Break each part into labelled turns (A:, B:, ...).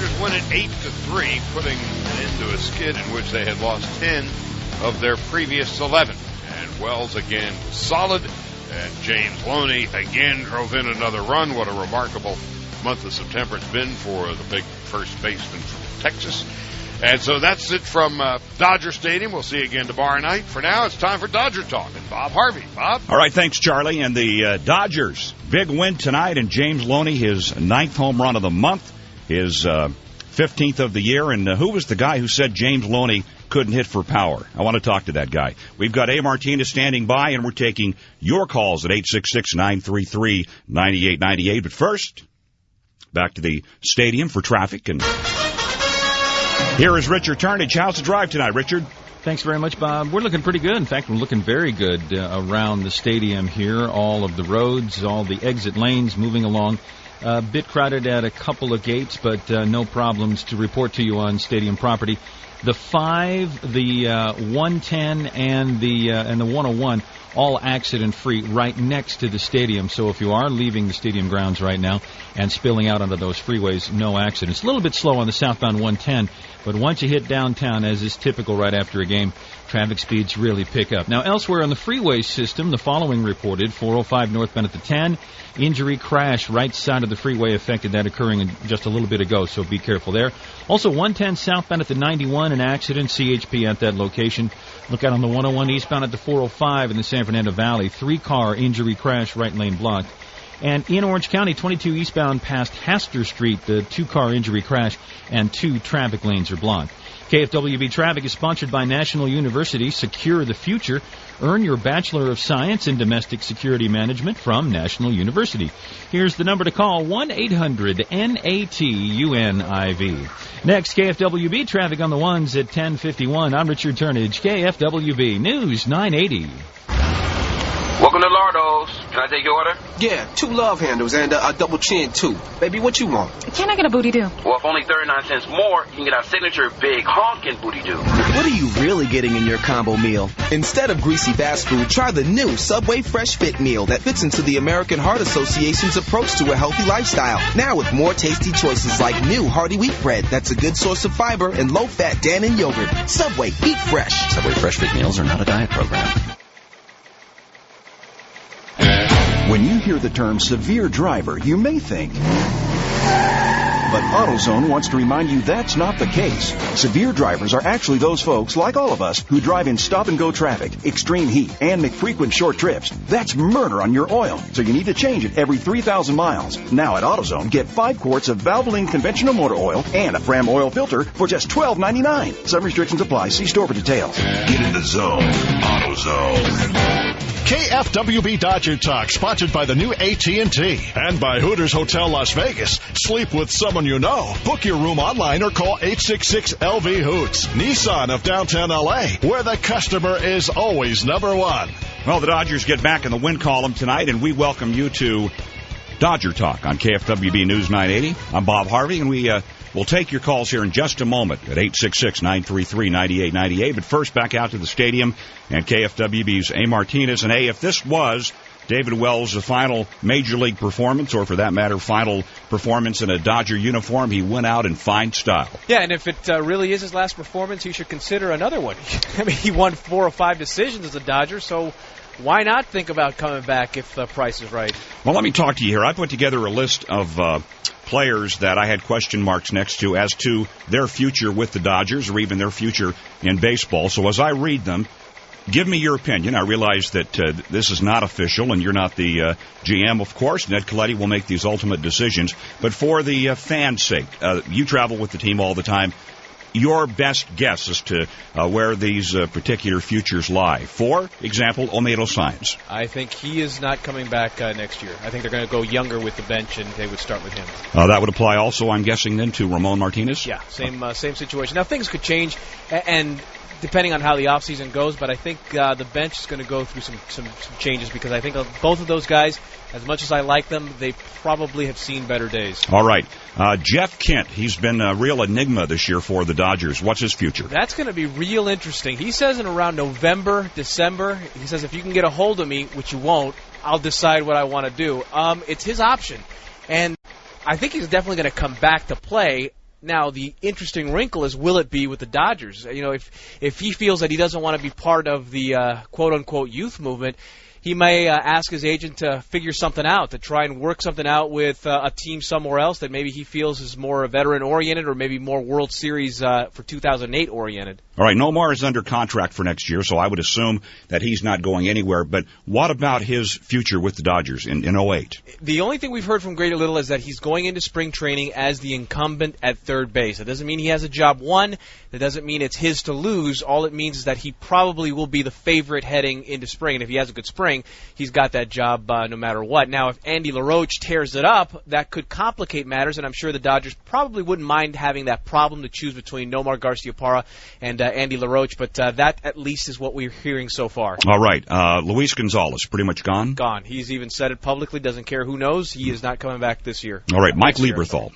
A: Dodgers win it 8-3, putting an end to a skid in which they had lost 10 of their previous 11. And Wells again solid, and James Loney again drove in another run. What a remarkable month of September it's been for the big first baseman from Texas. And so that's it from Dodger Stadium. We'll see you again tomorrow night. For now, it's time for Dodger Talk. And Bob Harvey. Bob?
B: All right, thanks, Charlie. And the Dodgers, big win tonight, and James Loney, his 9th home run of the month, his 15th of the year. And who was the guy who said James Loney couldn't hit for power? I want to talk to that guy. We've got A. Martinez standing by, and we're taking your calls at 866-933-9898. But first, back to the stadium for traffic. And here is Richard Turnage. How's the drive tonight, Richard?
C: Thanks very much, Bob. We're looking pretty good. In fact, we're looking very good around the stadium here. All of the roads, all the exit lanes moving along. A bit crowded at a couple of gates, but no problems to report to you on stadium property. The 5, the 110, and the 101, all accident-free right next to the stadium. So if you are leaving the stadium grounds right now and spilling out onto those freeways, no accidents. A little bit slow on the southbound 110, but once you hit downtown, as is typical right after a game, traffic speeds really pick up. Now, elsewhere on the freeway system, the following reported: 405 northbound at the 10. Injury crash right side of the freeway affected that, occurring just a little bit ago, so be careful there. Also, 110 southbound at the 91, an accident, CHP at that location. Look out on the 101 eastbound at the 405 in the San Fernando Valley. 3-car injury crash, right lane blocked. And in Orange County, 22 eastbound past Haster Street, the 2-car injury crash, and 2 traffic lanes are blocked. KFWB Traffic is sponsored by National University. Secure the future. Earn your Bachelor of Science in Domestic Security Management from National University. Here's the number to call, 1-800-NATUNIV. Next, KFWB Traffic on the ones at 10:51. I'm Richard Turnage, KFWB News 980.
D: Welcome to Lardo's. Can I take your order?
E: Yeah, 2 love handles and a double chin, too. Baby, what you want?
F: Can I get a booty do?
D: Well, for only 39 cents more, you can get our signature big honkin' booty do.
G: What are you really getting in your combo meal? Instead of greasy fast food, try the new Subway Fresh Fit meal that fits into the American Heart Association's approach to a healthy lifestyle. Now with more tasty choices like new hearty wheat bread that's a good source of fiber and low-fat Dannon yogurt. Subway, eat fresh.
H: Subway Fresh Fit meals are not a diet program.
I: When you hear the term severe driver, you may think, but AutoZone wants to remind you that's not the case. Severe drivers are actually those folks, like all of us, who drive in stop-and-go traffic, extreme heat, and make frequent short trips. That's murder on your oil, so you need to change it every 3,000 miles. Now at AutoZone, get 5 quarts of Valvoline conventional motor oil and a Fram oil filter for just $12.99. Some restrictions apply. See store for details.
J: Get in the zone. AutoZone. KFWB Dodger Talk, sponsored by the new AT&T and by Hooters Hotel Las Vegas. Sleep with someone you know. Book your room online or call 866-LV-HOOTS. Nissan of downtown L.A., where the customer is always number one.
B: Well, the Dodgers get back in the win column tonight, and we welcome you to Dodger Talk on KFWB News 980. I'm Bob Harvey, and we'll take your calls here in just a moment at 866-933-9898. But first, back out to the stadium and KFWB's A. Martinez. And A, if this was David Wells' final Major League performance, or for that matter, final performance in a Dodger uniform, he went out in fine style.
K: Yeah, and if it really is his last performance, he should consider another one. I mean, he won 4 or 5 decisions as a Dodger, so why not think about coming back if the price is right?
B: Well, let me talk to you here. I put together a list of players that I had question marks next to as to their future with the Dodgers or even their future in baseball. So as I read them, give me your opinion. I realize that this is not official and you're not the GM, of course. Ned Colletti will make these ultimate decisions. But for the fans' sake, you travel with the team all the time. Your best guess as to where these particular futures lie. For example, Olmedo Saenz.
K: I think he is not coming back next year. I think they're going to go younger with the bench, and they would start with him.
B: That would apply also, I'm guessing, then, to Ramon Martinez?
K: Yeah, same situation. Now, things could change, and depending on how the offseason goes, but I think the bench is going to go through some changes because I think both of those guys, as much as I like them, they probably have seen better days.
B: All right. Jeff Kent, he's been a real enigma this year for the Dodgers. What's his future?
K: That's going to be real interesting. He says in around November, December, he says if you can get a hold of me, which you won't, I'll decide what I want to do. It's his option. And I think he's definitely going to come back to play. Now, the interesting wrinkle is, will it be with the Dodgers? If he feels that he doesn't want to be part of the quote-unquote youth movement, he may ask his agent to figure something out, to try and work something out with a team somewhere else that maybe he feels is more veteran-oriented or maybe more World Series for 2008 oriented.
B: All right, Nomar is under contract for next year, so I would assume that he's not going anywhere. But what about his future with the Dodgers in 08?
K: The only thing we've heard from Grady Little is that he's going into spring training as the incumbent at third base. That doesn't mean he has a job won. That doesn't mean it's his to lose. All it means is that he probably will be the favorite heading into spring. And if he has a good spring, he's got that job no matter what. Now, if Andy LaRoche tears it up, that could complicate matters, and I'm sure the Dodgers probably wouldn't mind having that problem to choose between Nomar Garciaparra and Andy LaRoche, but that at least is what we're hearing so far.
B: All right. Luis Gonzalez, pretty much gone?
K: Gone. He's even said it publicly, doesn't care who knows. He is not coming back this year.
B: All right. Mike Lieberthal.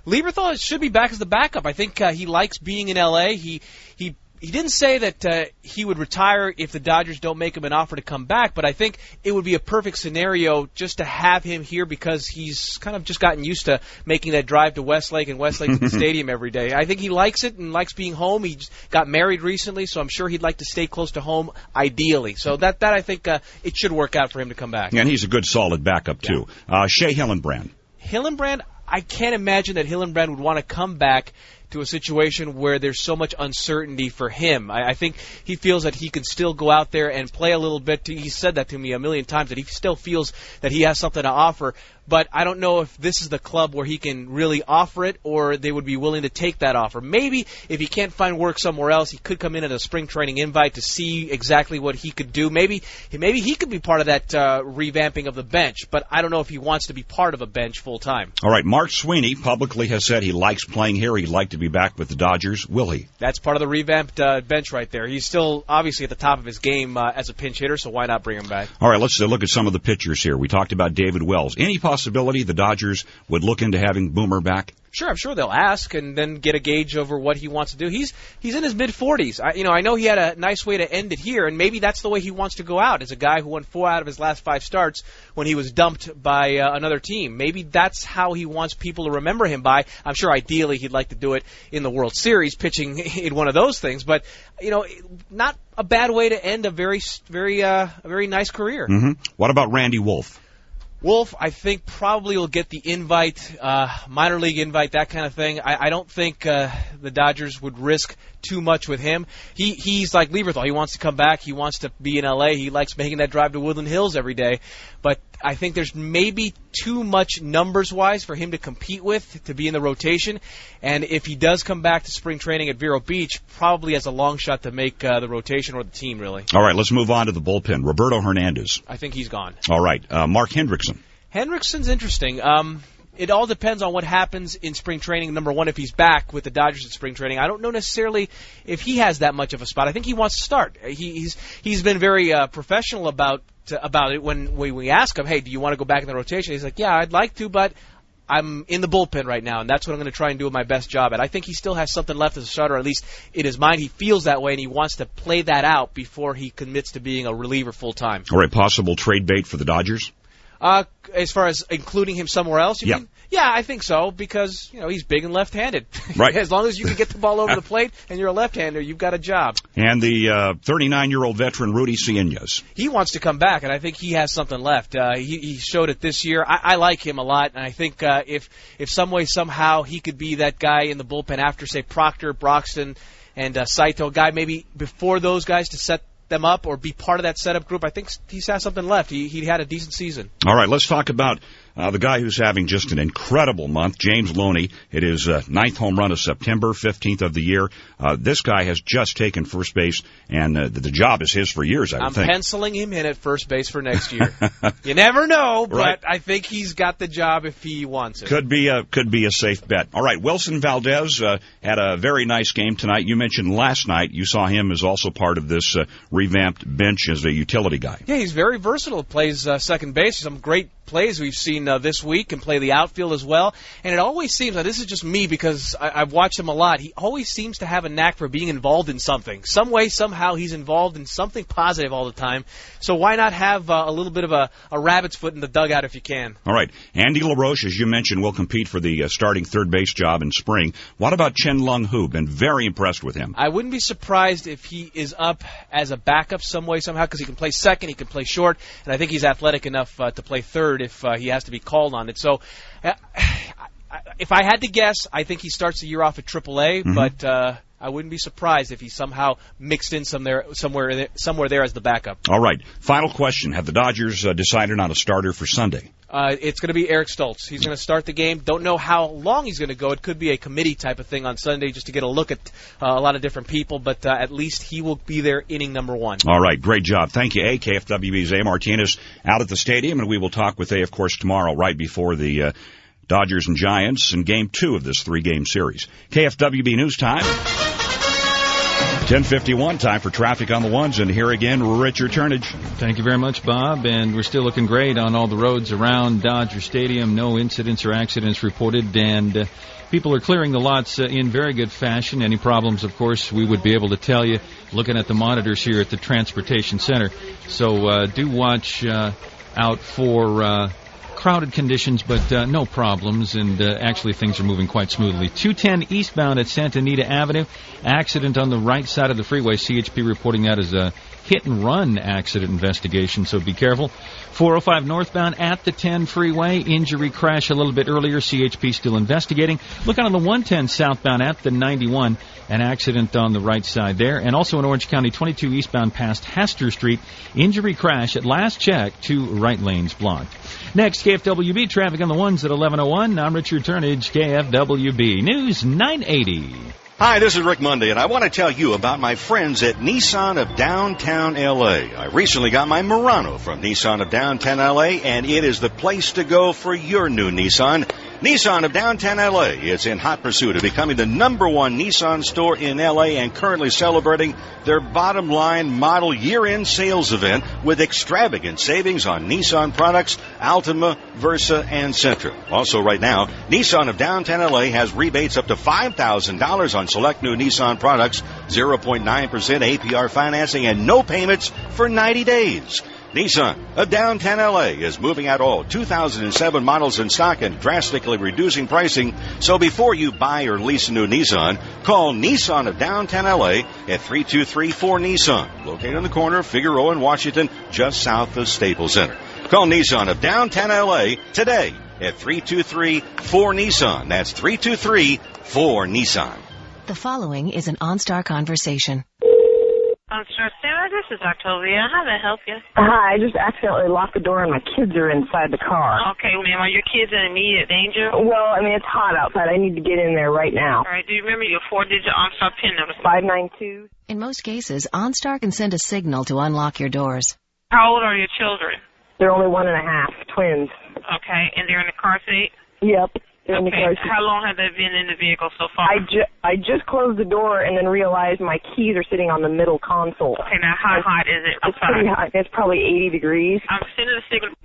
K: Lieberthal should be back as the backup. I think he likes being in L.A. He didn't say that he would retire if the Dodgers don't make him an offer to come back, but I think it would be a perfect scenario just to have him here because he's kind of just gotten used to making that drive to Westlake and Westlake to the stadium every day. I think he likes it and likes being home. He just got married recently, so I'm sure he'd like to stay close to home ideally. So that I think it should work out for him to come back.
B: And he's a good, solid backup, too. Shea Hillenbrand.
K: Hillenbrand, I can't imagine that Hillenbrand would want to come back to a situation where there's so much uncertainty for him. I think he feels that he can still go out there and play a little bit. He said that to me a million times, that he still feels that he has something to offer. But I don't know if this is the club where he can really offer it or they would be willing to take that offer. Maybe if he can't find work somewhere else, he could come in at a spring training invite to see exactly what he could do. Maybe he could be part of that revamping of the bench, but I don't know if he wants to be part of a bench full time.
B: All right, Mark Sweeney publicly has said he likes playing here. He'd like to be back with the Dodgers. Will he?
K: That's part of the revamped bench right there. He's still obviously at the top of his game as a pinch hitter, so why not bring him back?
B: All right, let's look at some of the pitchers here. We talked about David Wells. Any possibility the Dodgers would look into having Boomer back?
K: Sure, I'm sure they'll ask and then get a gauge over what he wants to do. He's in his mid-40s. I know he had a nice way to end it here, and maybe that's the way he wants to go out, as a guy who won 4 out of his last 5 starts when he was dumped by another team. Maybe that's how he wants people to remember him by. I'm sure ideally he'd like to do it in the World Series, pitching in one of those things, but not a bad way to end a very nice career.
B: Mm-hmm. What about Randy Wolf?
K: Wolf, I think, probably will get the invite, minor league invite, that kind of thing. I don't think the Dodgers would risk too much with him. He's like Lieberthal. He wants to come back. He wants to be in L.A. He likes making that drive to Woodland Hills every day. But I think there's maybe too much numbers-wise for him to compete with, to be in the rotation. And if he does come back to spring training at Vero Beach, probably has a long shot to make the rotation or the team, really.
B: All right, let's move on to the bullpen. Roberto Hernandez.
K: I think he's gone.
B: All right, Mark Hendrickson.
K: Hendrickson's interesting. It all depends on what happens in spring training. Number one, if he's back with the Dodgers in spring training, I don't know necessarily if he has that much of a spot. I think he wants to start. He's been very professional about it. When we ask him, hey, do you want to go back in the rotation? He's like, yeah, I'd like to, but I'm in the bullpen right now, and that's what I'm going to try and do my best job at. I think he still has something left as a starter, at least in his mind. He feels that way, and he wants to play that out before he commits to being a reliever full time.
B: All right, possible trade bait for the Dodgers?
K: As far as including him somewhere else, you mean? Yeah, I think so, because he's big and left-handed.
B: Right.
K: As long as you can get the ball over the plate and you're a left-hander, you've got a job.
B: And the 39-year-old veteran Rudy Cienez.
K: He wants to come back, and I think he has something left. He showed it this year. I like him a lot, and I think if some way, somehow, he could be that guy in the bullpen after, say, Proctor, Broxton, and Saito, guy maybe before those guys to set them up or be part of that setup group. I think he has something left. He had a decent season.
B: All right, let's talk about the guy who's having just an incredible month, James Loney. It is 9th home run of September, 15th of the year. This guy has just taken first base, and the job is his for years, I would think.
K: I'm penciling him in at first base for next year. You never know, but right. I think he's got the job if he wants it.
B: Could be a safe bet. All right, Wilson Valdez had a very nice game tonight. You mentioned last night you saw him as also part of this revamped bench as a utility guy.
K: Yeah, he's very versatile. Plays second base. Some great plays we've seen this week, can play the outfield as well. And it always seems, now this is just me because I've watched him a lot, he always seems to have a knack for being involved in something. Some way, somehow, he's involved in something positive all the time. So why not have a little bit of a rabbit's foot in the dugout if you can?
B: All right. Andy LaRoche, as you mentioned, will compete for the starting third base job in spring. What about Chen Lung Hu? Been very impressed with him.
K: I wouldn't be surprised if he is up as a backup some way, somehow, because he can play second, he can play short, and I think he's athletic enough to play third if he has to be called on it. So if I had to guess, I think he starts the year off at AAA, but I wouldn't be surprised if he somehow mixed in somewhere there as the backup.
B: All right. Final question. Have the Dodgers decided on a starter for Sunday?
K: It's going to be Eric Stoltz. He's going to start the game. Don't know how long he's going to go. It could be a committee type of thing on Sunday just to get a look at a lot of different people, but at least he will be there inning number 1.
B: All right. Great job. Thank you, A. KFWB's A. Martinez out at the stadium, and we will talk with A, of course, tomorrow right before the Dodgers and Giants in Game 2 of this 3-game series. KFWB News Time. 10:51, time for traffic on the ones, and here again, Richard Turnage.
C: Thank you very much, Bob, and we're still looking great on all the roads around Dodger Stadium. No incidents or accidents reported, and people are clearing the lots in very good fashion. Any problems, of course, we would be able to tell you looking at the monitors here at the Transportation Center. So do watch out for crowded conditions, but no problems, and actually things are moving quite smoothly. 210 eastbound at Santa Anita Avenue. Accident on the right side of the freeway. CHP reporting that as a hit-and-run accident investigation, so be careful. 405 northbound at the 10 freeway. Injury crash a little bit earlier. CHP still investigating. Look out on the 110 southbound at the 91. An accident on the right side there. And also in Orange County, 22 eastbound past Hester Street. Injury crash at last check. 2 right lanes blocked. Next, KFWB traffic on the ones at 11:01. I'm Richard Turnage, KFWB News 980.
F: Hi, this is Rick Mundy, and I want to tell you about my friends at Nissan of Downtown L.A. I recently got my Murano from Nissan of Downtown L.A., and it is the place to go for your new Nissan. Nissan of Downtown L.A. is in hot pursuit of becoming the #1 Nissan store in L.A. and currently celebrating their bottom line model year-end sales event with extravagant savings on Nissan products, Altima, Versa, and Sentra. Also right now, Nissan of Downtown L.A. has rebates up to $5,000 on select new Nissan products, 0.9% APR financing, and no payments for 90 days. Nissan of Downtown L.A. is moving out all 2007 models in stock and drastically reducing pricing. So before you buy or lease a new Nissan, call Nissan of Downtown L.A. at 323-4NISSAN, located on the corner of Figueroa and Washington, just south of Staples Center. Call Nissan of Downtown L.A. today at 323-4NISSAN. That's 323-4NISSAN.
L: The following is an OnStar conversation.
M: OnStar Center, this is Octavia. How may I help you?
N: Hi, I just accidentally locked the door and my kids are inside the car.
M: Okay, ma'am. Are your kids in immediate danger?
N: Well, I mean, it's hot outside. I need to get in there right now.
M: All right. Do you remember your 4-digit OnStar PIN number?
N: 592.
L: In most cases, OnStar can send a signal to unlock your doors.
M: How old are your children?
N: They're only 1.5, twins.
M: Okay, and they're in the car seat?
N: Yep. They're in the car
M: Okay,
N: seat.
M: how long have they been in the vehicle so far?
N: I just closed the door and then realized my keys are sitting on the middle console.
M: Okay, now how hot is it?
N: It's pretty hot. It's probably 80 degrees.
M: I'm sending a signal.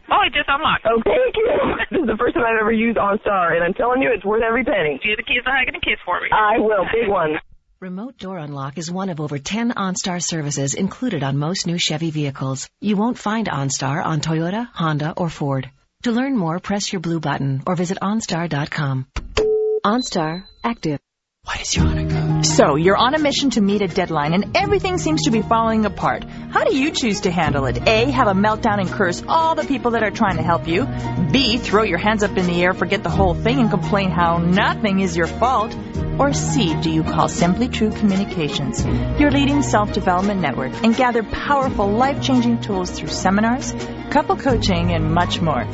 M: Oh, it just unlocked.
N: Oh, thank you. This is the first time I've ever used OnStar, and I'm telling you, it's worth every penny.
M: Give the kids a hug and a kiss for me.
N: I will. Big one.
L: Remote door unlock is one of over 10 OnStar services included on most new Chevy vehicles. You won't find OnStar on Toyota, Honda, or Ford. To learn more, press your blue button or visit OnStar.com. OnStar, active.
O: What is your honor code? So, you're on a mission to meet a deadline and everything seems to be falling apart. How do you choose to handle it? A, have a meltdown and curse all the people that are trying to help you. B, throw your hands up in the air, forget the whole thing, and complain how nothing is your fault. Or C, do you call Simply True Communications, your leading self-development network, and gather powerful, life-changing tools through seminars, couple coaching, and much more.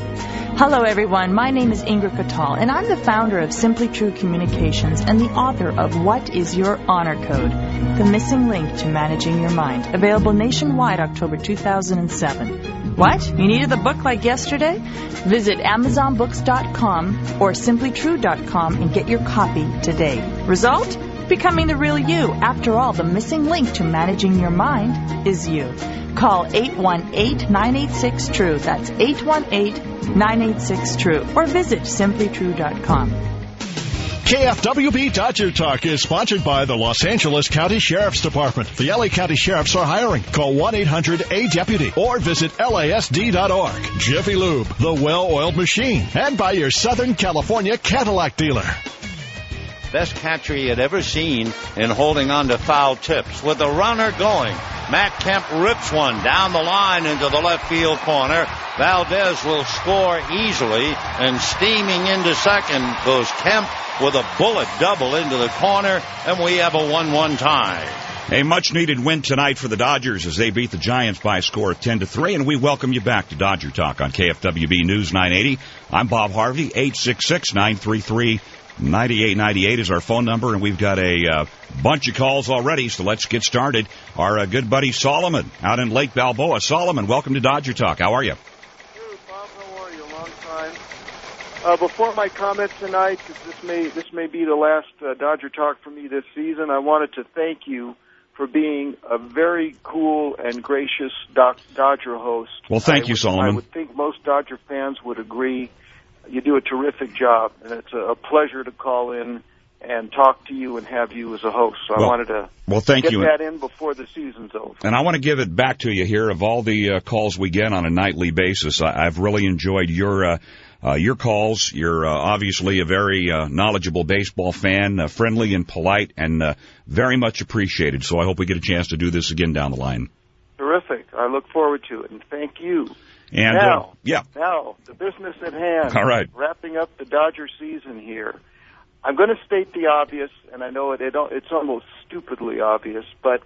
O: Hello, everyone. My name is Ingrid Katal, and I'm the founder of Simply True Communications and the author of What is Your Honor Code? The Missing Link to Managing Your Mind, available nationwide October 2007. What? You needed the book like yesterday? Visit AmazonBooks.com or SimplyTrue.com and get your copy today. Result? Becoming the real you. After all, the missing link to managing your mind is you. Call 818-986-TRUE. That's 818-986-TRUE. Or visit simplytrue.com.
J: KFWB Dodger Talk is sponsored by the Los Angeles County Sheriff's Department. The LA County Sheriffs are hiring. Call 1-800-A-DEPUTY or visit LASD.org. Jiffy Lube, the well-oiled machine. And by your Southern California Cadillac dealer.
P: Best catcher he had ever seen in holding on to foul tips. With the runner going, Matt Kemp rips one down the line into the left field corner. Valdez will score easily, and steaming into second goes Kemp with a bullet double into the corner, and we have a 1-1 tie.
B: A much-needed win tonight for the Dodgers as they beat the Giants by a score of 10-3, and we welcome you back to Dodger Talk on KFWB News 980. I'm Bob Harvey. 866-933-9898 is our phone number, and we've got a bunch of calls already, so let's get started. Our good buddy Solomon out in Lake Balboa. Solomon, welcome to Dodger Talk. How are you?
Q: Good, Bob. How are you? Long time. Before my comments tonight, because this may be the last Dodger Talk for me this season, I wanted to thank you for being a very cool and gracious Dodger host.
B: Well, thank you, Solomon.
Q: I would think most Dodger fans would agree. You do a terrific job, and it's a pleasure to call in and talk to you and have you as a host. So I wanted to
B: get
Q: that in before the season's over.
B: And I want to give it back to you here. Of all the calls we get on a nightly basis, I've really enjoyed your calls. You're obviously a very knowledgeable baseball fan, friendly and polite, and very much appreciated. So I hope we get a chance to do this again down the line.
Q: Terrific. I look forward to it, and thank you.
B: And
Q: now,
B: now,
Q: the business at hand.
B: All right.
Q: Wrapping up the Dodger season here. I'm going to state the obvious, and I know it's almost stupidly obvious, but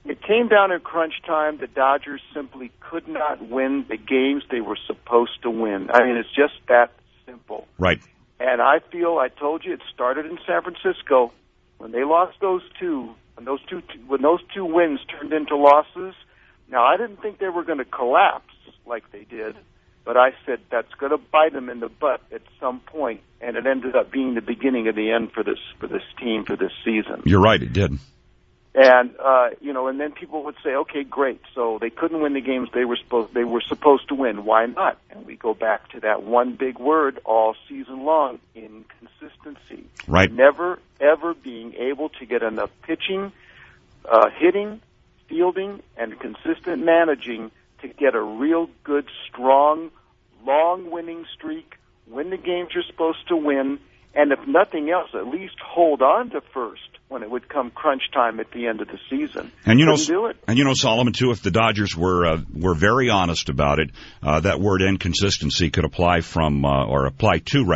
Q: it came down in crunch time. The Dodgers simply could not win the games they were supposed to win. I mean, it's just that simple.
B: Right.
Q: And I feel, I told you, it started in San Francisco when they lost those two, when those two wins turned into losses. Now, I didn't think they were going to collapse like they did, but I said that's going to bite them in the butt at some point, and it ended up being the beginning of the end for this team for this season.
B: You're right, it did.
Q: And and then people would say, okay, great. So they couldn't win the games they were supposed to win. Why not? And we go back to that one big word all season long: inconsistency.
B: Right.
Q: Never ever being able to get enough pitching, hitting, fielding, and consistent managing to get a real good, strong, long winning streak. Win the games you're supposed to win, and if nothing else, at least hold on to first when it would come crunch time at the end of the season.
B: And
Q: do it.
B: And Solomon, too, if the Dodgers were very honest about it, that word inconsistency could apply apply to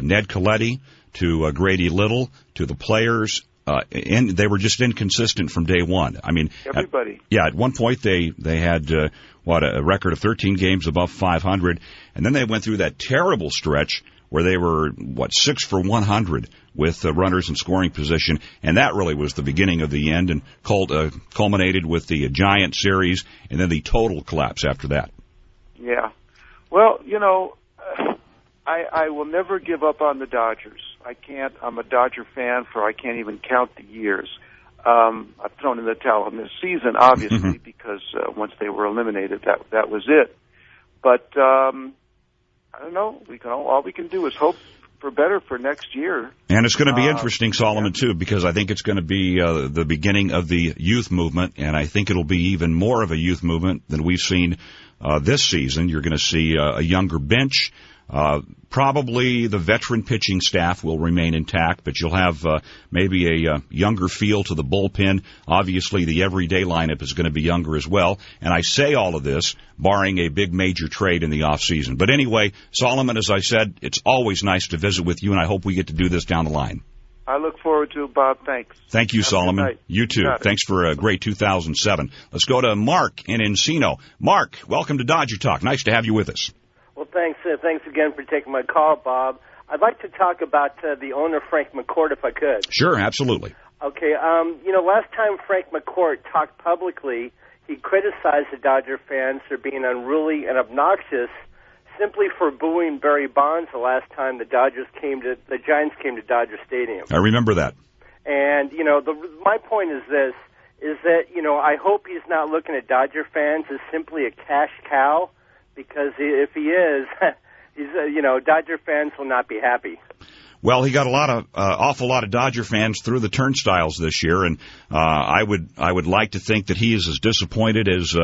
B: Ned Colletti, to Grady Little, to the players. And they were just inconsistent from day one. I mean,
Q: everybody.
B: At one point they had a record of 13 games above 500, and then they went through that terrible stretch where they were 6 for 100 with runners in scoring position, and that really was the beginning of the end, and culminated with the Giant series, and then the total collapse after that.
Q: Yeah. Well, I will never give up on the Dodgers. I can't. I'm a Dodger fan I can't even count the years. I've thrown in the towel in this season, obviously, because once they were eliminated, that was it. But I don't know. All we can do is hope for better for next year.
B: And it's going to be interesting, Solomon, too, because I think it's going to be the beginning of the youth movement, and I think it'll be even more of a youth movement than we've seen this season. You're going to see a younger bench. Probably the veteran pitching staff will remain intact, but you'll have maybe a younger feel to the bullpen. Obviously, the everyday lineup is going to be younger as well. And I say all of this, barring a big major trade in the off season. But anyway, Solomon, as I said, it's always nice to visit with you, and I hope we get to do this down the line.
Q: I look forward to it, Bob. Thanks.
B: Thank you,
Q: Have
B: Solomon.
Q: a good night.
B: You too. Thanks for a great 2007. Let's go to Mark in Encino. Mark, welcome to Dodger Talk. Nice to have you with us.
R: Well, thanks. Thanks again for taking my call, Bob. I'd like to talk about the owner, Frank McCourt, if I could.
B: Sure, absolutely.
R: Okay. Last time Frank McCourt talked publicly, he criticized the Dodger fans for being unruly and obnoxious simply for booing Barry Bonds the last time the Giants came to Dodger Stadium.
B: I remember that.
R: And, my point is this, is that, I hope he's not looking at Dodger fans as simply a cash cow, because if he is, Dodger fans will not be happy.
B: Well, he got awful lot of Dodger fans through the turnstiles this year, and I would like to think that he is as disappointed as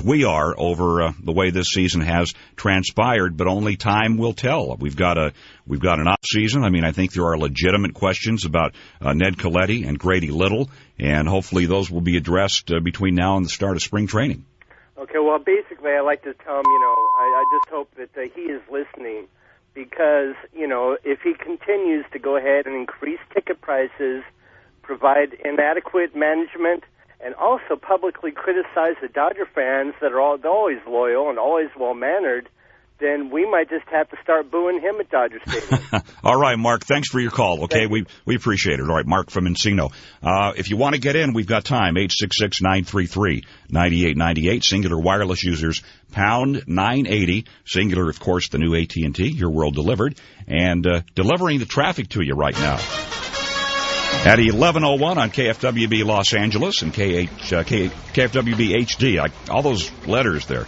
B: we are over the way this season has transpired. But only time will tell. We've got an off season. I mean, I think there are legitimate questions about Ned Colletti and Grady Little, and hopefully those will be addressed between now and the start of spring training.
R: Okay. Well, basically, I like to tell him, I just hope that he is listening. Because, if he continues to go ahead and increase ticket prices, provide inadequate management, and also publicly criticize the Dodger fans that are always loyal and always well-mannered, then we might just have to start booing him at Dodger Stadium.
B: All right, Mark, thanks for your call, okay? We appreciate it. All right, Mark from Encino. If you want to get in, we've got time, 866-933-9898. Singular wireless users, pound 980. Singular, of course, the new AT&T, your world delivered, and delivering the traffic to you right now. At 11:01 on KFWB Los Angeles and KFWB HD, all those letters there.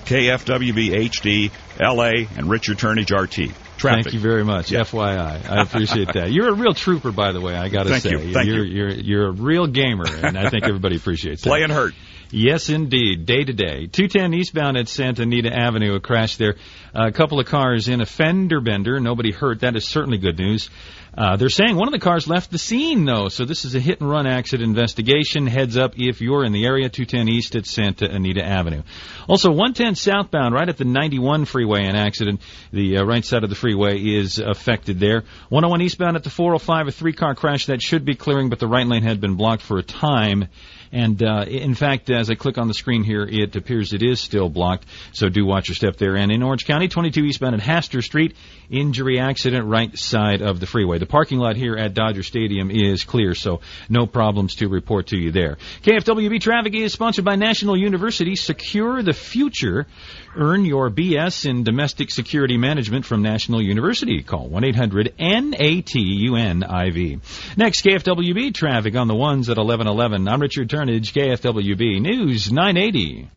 B: KFWB HD, LA, and Richard Turnage RT. Traffic.
C: Thank you very much. Yeah. FYI, I appreciate that. You're a real trooper, by the way. I got to say,
B: Thank you.
C: You're a real gamer, and I think everybody appreciates that.
B: Playing hurt.
C: Yes, indeed. Day to day. 210 eastbound at Santa Anita Avenue, a crash there. A couple of cars in a fender bender. Nobody hurt. That is certainly good news. They're saying one of the cars left the scene, though, so this is a hit-and-run accident investigation. Heads up if you're in the area, 210 east at Santa Anita Avenue. Also, 110 southbound, right at the 91 freeway, an accident. The right side of the freeway is affected there. 101 eastbound at the 405, a three-car crash that should be clearing, but the right lane had been blocked for a time. And, in fact, as I click on the screen here, it appears it is still blocked, so do watch your step there. And in Orange County, 22 eastbound at Hastur Street, injury accident right side of the freeway. The parking lot here at Dodger Stadium is clear, so no problems to report to you there. KFWB Traffic is sponsored by National University. Secure the future. Earn your BS in Domestic Security Management from National University. Call 1-800-NATUNIV. Next, KFWB Traffic on the ones at 11:11. I'm Richard Turnage, KFWB News 980.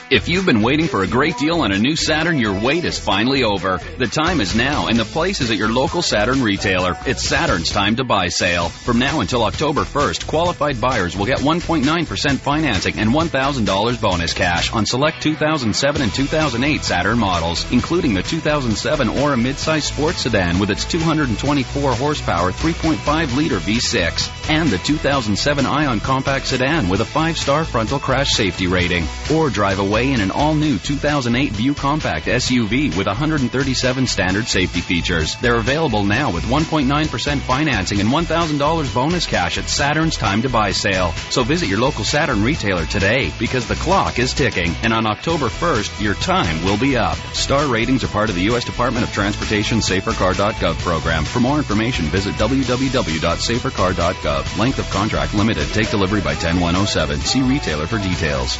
H: If you've been waiting for a great deal on a new Saturn, your wait is finally over. The time is now, and the place is at your local Saturn retailer. It's Saturn's Time to Buy sale. From now until October 1st, qualified buyers will get 1.9% financing and $1,000 bonus cash on select 2007 and 2008 Saturn models, including the 2007 Aura midsize sports sedan with its 224 horsepower 3.5-liter V6, and the 2007 Ion compact sedan with a 5-star frontal crash safety rating. Or drive away in an all-new 2008 View Compact SUV with 137 standard safety features. They're available now with 1.9% financing and $1,000 bonus cash at Saturn's Time to Buy sale. So visit your local Saturn retailer today, because the clock is ticking, and on October 1st, your time will be up. Star ratings are part of the U.S. Department of Transportation SaferCar.gov program. For more information, visit www.safercar.gov. Length of contract limited. Take delivery by 10/107. See retailer for details.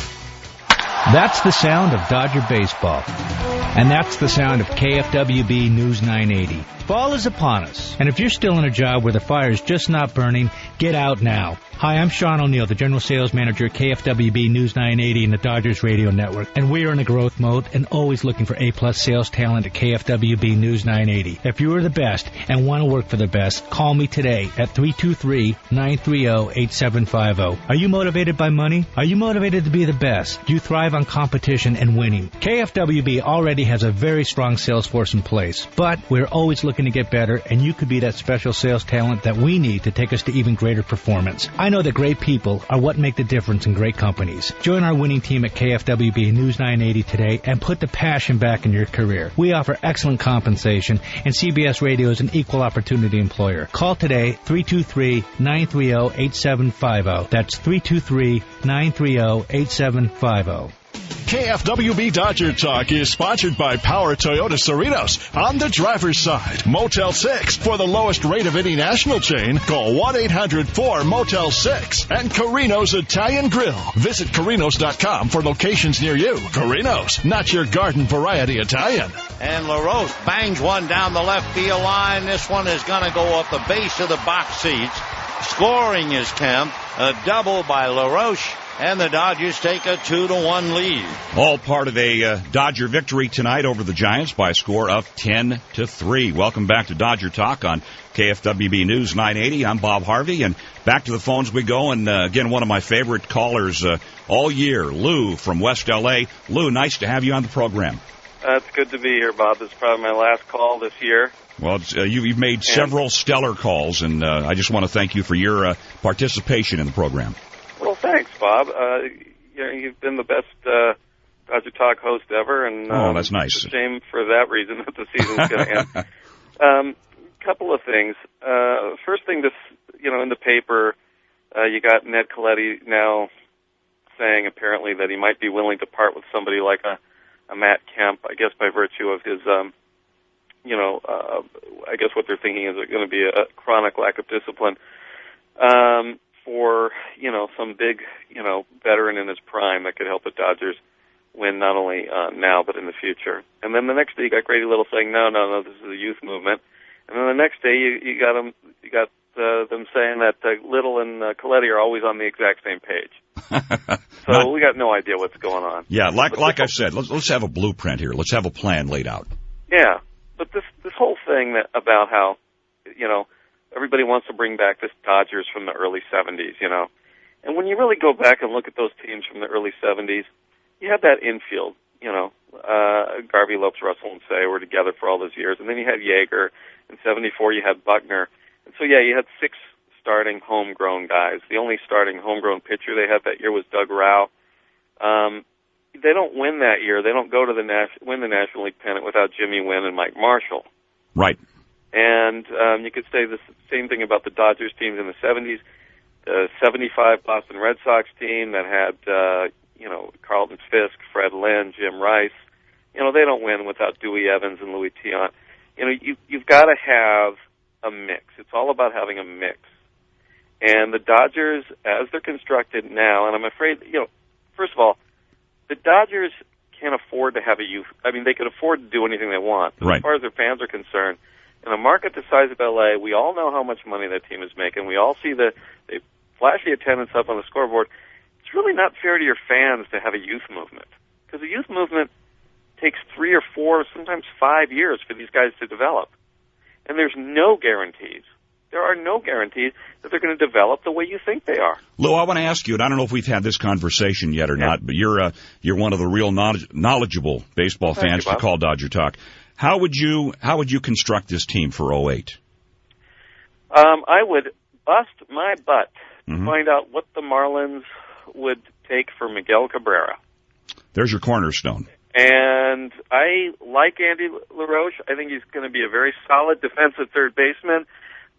S: That's the sound of Dodger baseball. And that's the sound of KFWB News 980. Fall is upon us, and if you're still in a job where the fire is just not burning, get out now. Hi, I'm Sean O'Neill, the General Sales Manager at KFWB News 980 and the Dodgers Radio Network, and we are in a growth mode and always looking for A-plus sales talent at KFWB News 980. If you are the best and want to work for the best, call me today at 323-930-8750. Are you motivated by money? Are you motivated to be the best? Do you thrive on competition and winning? KFWB already has a very strong sales force in place, but we're always looking to get better, and you could be that special sales talent that we need to take us to even greater performance. I know that great people are what make the difference in great companies. Join our winning team at KFWB News 980 today and put the passion back in your career. We offer excellent compensation, and CBS Radio is an equal opportunity employer. Call today, 323-930-8750. That's 323-930-8750.
J: KFWB Dodger Talk is sponsored by Power Toyota Cerritos. On the driver's side, Motel 6. For the lowest rate of any national chain, call 1-800-4-MOTEL-6. And Carino's Italian Grill. Visit Carinos.com for locations near you. Carino's, not your garden variety Italian.
P: And LaRose bangs one down the left field line. This one is going to go up the base of the box seats. Scoring is Kemp. A double by LaRoche, and the Dodgers take a 2-1 lead.
B: All part of a Dodger victory tonight over the Giants by a score of 10-3. Welcome back to Dodger Talk on KFWB News 980. I'm Bob Harvey, and back to the phones we go. And again, one of my favorite callers all year, Lou from West L.A. Lou, nice to have you on the program.
T: It's good to be here, Bob. This is probably my last call this year.
B: Well, you've made several stellar calls, and I just want to thank you for your participation in the program.
T: Well, thanks, Bob. You've been the best Dodger Talk host ever, and
B: that's nice.
T: It's a shame for that reason that the season's going to end. Couple of things. First thing, in the paper, you got Ned Colletti now saying apparently that he might be willing to part with somebody like a Matt Kemp, I guess by virtue of his, I guess what they're thinking is going to be a chronic lack of discipline for, some big, veteran in his prime that could help the Dodgers win not only now but in the future. And then the next day you got Grady Little saying, no, this is a youth movement. And then the next day you got them saying that Little and Colletti are always on the exact same page. So we got no idea what's going on.
B: Yeah, like I said, let's have a blueprint here. Let's have a plan laid out.
T: Yeah, but this whole thing about how, everybody wants to bring back this Dodgers from the early 70s, And when you really go back and look at those teams from the early 70s, you had that infield, Garvey, Lopes, Russell, and Say were together for all those years. And then you had Yeager. In 74, you had Buckner. And so, you had 6 starting homegrown guys. The only starting homegrown pitcher they had that year was Doug Rao. They don't win that year. They don't go to win the National League pennant without Jimmy Wynn and Mike Marshall.
B: Right.
T: And you could say the same thing about the Dodgers teams in the 70s. The 75 Boston Red Sox team that had, Carlton Fisk, Fred Lynn, Jim Rice. They don't win without Dewey Evans and Louis Tiant. You've got to have a mix. It's all about having a mix. And the Dodgers, as they're constructed now, and I'm afraid, first of all, the Dodgers can't afford to have a youth. I mean, they could afford to do anything they want. But
B: right.
T: As far as their fans are concerned, in a market the size of L.A., we all know how much money that team is making. We all see the flashy attendance up on the scoreboard. It's really not fair to your fans to have a youth movement. Because a youth movement takes 3 or 4, sometimes 5 years for these guys to develop. And there's no guarantees. There are no guarantees that they're going to develop the way you think they are.
B: Lou, I want to ask you, and I don't know if we've had this conversation yet or not, but you're one of the real knowledgeable baseball fans to call Dodger Talk. How would you construct this team for 08?
T: I would bust my butt to find out what the Marlins would take for Miguel Cabrera.
B: There's your cornerstone.
T: And I like Andy LaRoche. I think he's going to be a very solid defensive third baseman.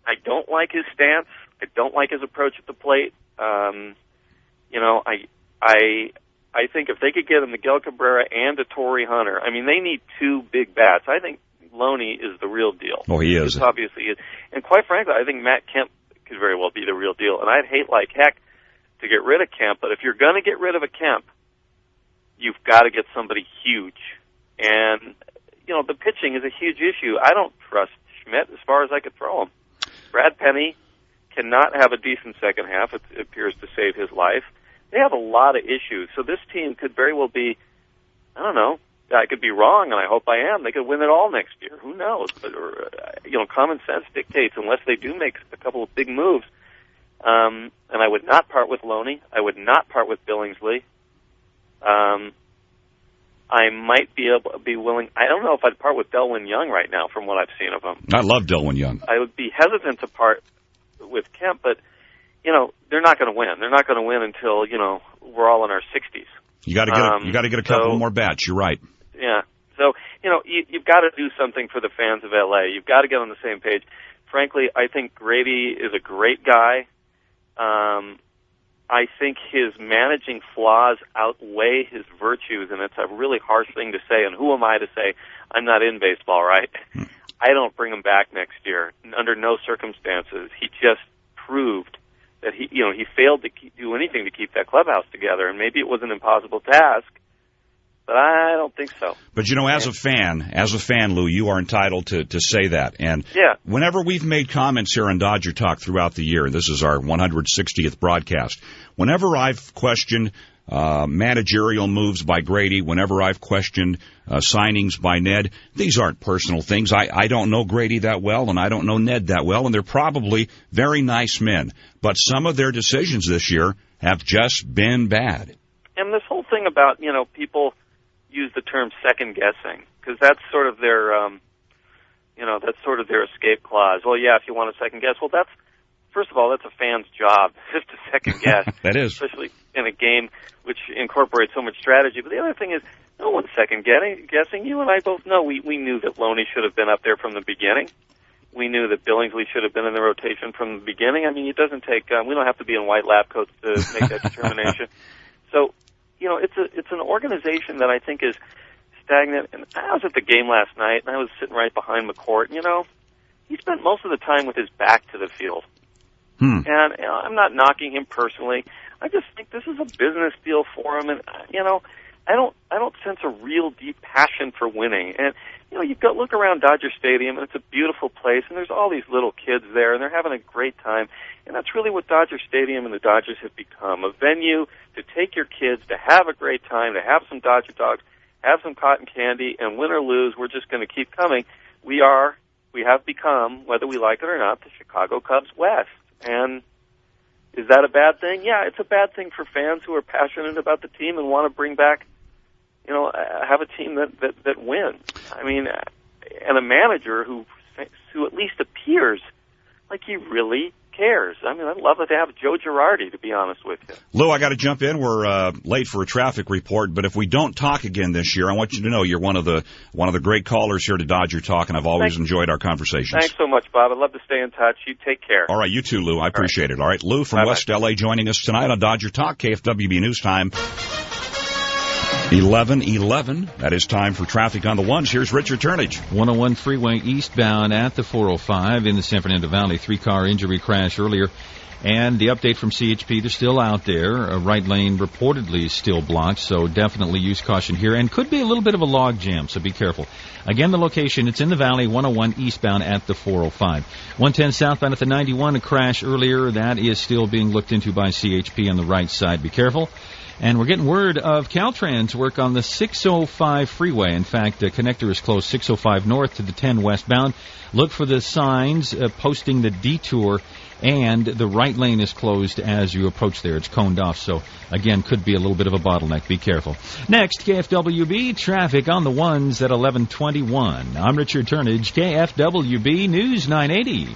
T: I don't like his stance. I don't like his approach at the plate. I think if they could get a Miguel Cabrera and a Torrey Hunter, I mean, they need 2 big bats. I think Loney is the real deal.
B: Oh, he is.
T: Obviously is. And quite frankly, I think Matt Kemp could very well be the real deal. And I'd hate like heck to get rid of Kemp, but if you're going to get rid of a Kemp, you've got to get somebody huge. And, the pitching is a huge issue. I don't trust Schmidt as far as I could throw him. Brad Penny cannot have a decent second half. It appears to save his life. They have a lot of issues. So this team could very well be, I don't know, I could be wrong, and I hope I am. They could win it all next year. Who knows? But, common sense dictates, unless they do make a couple of big moves. And I would not part with Loney. I would not part with Billingsley. I might be willing. I don't know if I'd part with Delwyn Young right now from what I've seen of him.
B: I love Delwyn Young.
T: I would be hesitant to part with Kemp, but, they're not going to win. They're not going to win until, we're all in our 60s.
B: You got to get a couple more bats. You're right.
T: Yeah. So, you've got to do something for the fans of L.A. You've got to get on the same page. Frankly, I think Grady is a great guy. I think his managing flaws outweigh his virtues, and it's a really harsh thing to say, and who am I to say? I'm not in baseball, right? I don't bring him back next year under no circumstances. He just proved that he failed to do anything to keep that clubhouse together, and maybe it was an impossible task, But I don't think so.
B: But, as a fan, Lou, you are entitled to say that. And whenever we've made comments here on Dodger Talk throughout the year, this is our 160th broadcast, whenever I've questioned managerial moves by Grady, whenever I've questioned signings by Ned, these aren't personal things. I don't know Grady that well, and I don't know Ned that well, and they're probably very nice men. But some of their decisions this year have just been bad.
T: And this whole thing about, people use the term second guessing, because that's sort of their, that's sort of their escape clause. Well, yeah, if you want to second guess, well, first of all, that's a fan's job, just to second guess.
B: That is.
T: Especially in a game which incorporates so much strategy. But the other thing is, no one's second guessing. You and I both know we knew that Loney should have been up there from the beginning. We knew that Billingsley should have been in the rotation from the beginning. I mean, it doesn't take, we don't have to be in white lab coats to make that determination. So, it's an organization that I think is stagnant. And I was at the game last night, and I was sitting right behind McCourt. He spent most of the time with his back to the field. And I'm not knocking him personally. I just think this is a business deal for him, and I don't sense a real deep passion for winning. And you look around Dodger Stadium, and it's a beautiful place, and there's all these little kids there, and they're having a great time. And that's really what Dodger Stadium and the Dodgers have become, a venue to take your kids, to have a great time, to have some Dodger dogs, have some cotton candy, and win or lose, we're just going to keep coming. We have become, whether we like it or not, the Chicago Cubs West. And is that a bad thing? Yeah, it's a bad thing for fans who are passionate about the team and want to bring back, have a team that wins. I mean, and a manager who at least appears like he really cares. I mean, I'd love to have Joe Girardi, to be honest with you.
B: Lou, I got to jump in. We're late for a traffic report, but if we don't talk again this year, I want you to know you're one of the great callers here to Dodger Talk, and I've always enjoyed our conversations.
T: Thanks so much, Bob. I'd love to stay in touch. You take care.
B: All right, you too, Lou. I appreciate it. All right, Lou from West L.A. joining us tonight on Dodger Talk, KFWB News Time. 11:11. That is time for traffic on the ones. Here's Richard Turnage.
C: 101 freeway eastbound at the 405 in the San Fernando Valley. 3-car injury crash earlier. And the update from CHP, they're still out there. A right lane reportedly is still blocked, so definitely use caution here. And could be a little bit of a log jam, so be careful. Again, the location, it's in the valley, 101 eastbound at the 405. 110 southbound at the 91, a crash earlier. That is still being looked into by CHP on the right side. Be careful. And we're getting word of Caltrans work on the 605 freeway. In fact, the connector is closed 605 north to the 10 westbound. Look for the signs posting the detour, and the right lane is closed as you approach there. It's coned off, so again, could be a little bit of a bottleneck. Be careful. Next, KFWB traffic on the ones at 11:21. I'm Richard Turnage, KFWB News 980.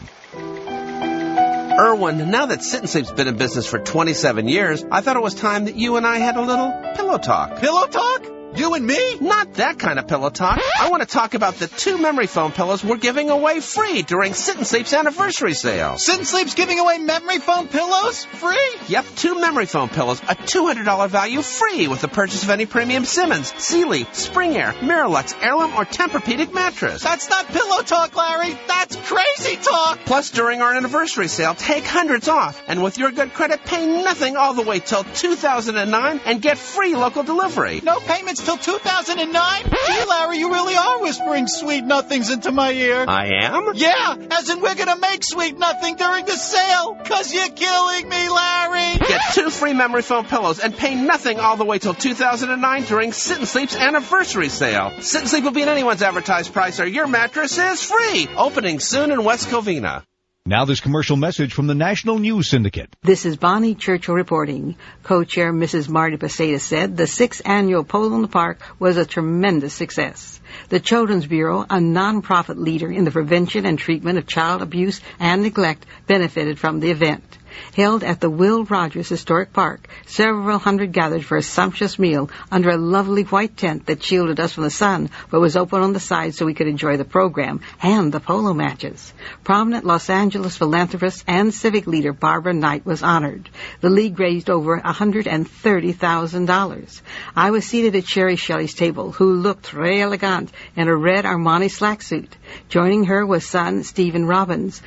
U: Irwin, now that Sit and Sleep's been in business for 27 years, I thought it was time that you and I had a little pillow talk.
V: Pillow talk? You and me?
U: Not that kind of pillow talk. I want to talk about the 2 memory foam pillows we're giving away free during Sit and Sleep's anniversary sale.
V: Sit and Sleep's giving away memory foam pillows? Free?
U: Yep, 2 memory foam pillows, a $200 value free with the purchase of any premium Simmons, Sealy, Spring Air, Miralux, Heirloom, or Tempur-Pedic mattress.
V: That's not pillow talk, Larry. That's crazy talk.
U: Plus, during our anniversary sale, take hundreds off. And with your good credit, pay nothing all the way till 2009 and get free local delivery.
V: No payments till 2009? Gee, Larry, you really are whispering sweet nothings into my ear.
U: I am?
V: Yeah, as in we're gonna make sweet nothing during the sale, 'cause you're killing me, Larry.
U: Get 2 free memory foam pillows and pay nothing all the way till 2009 during Sit and Sleep's anniversary sale. Sit and Sleep will beat anyone's advertised price, or your mattress is free. Opening soon in West Covina.
W: Now this commercial message from the National News Syndicate.
X: This is Bonnie Churchill reporting. Co-chair Mrs. Marty Paseda said the 6th annual Polo in the Park was a tremendous success. The Children's Bureau, a non-profit leader in the prevention and treatment of child abuse and neglect, benefited from the event. Held at the Will Rogers Historic Park, several hundred gathered for a sumptuous meal under a lovely white tent that shielded us from the sun, but was open on the side so we could enjoy the program and the polo matches. Prominent Los Angeles philanthropist and civic leader Barbara Knight was honored. The league raised over $130,000. I was seated at Sherry Shelley's table, who looked très elegant in a red Armani slack suit. Joining her was son Stephen Robbins,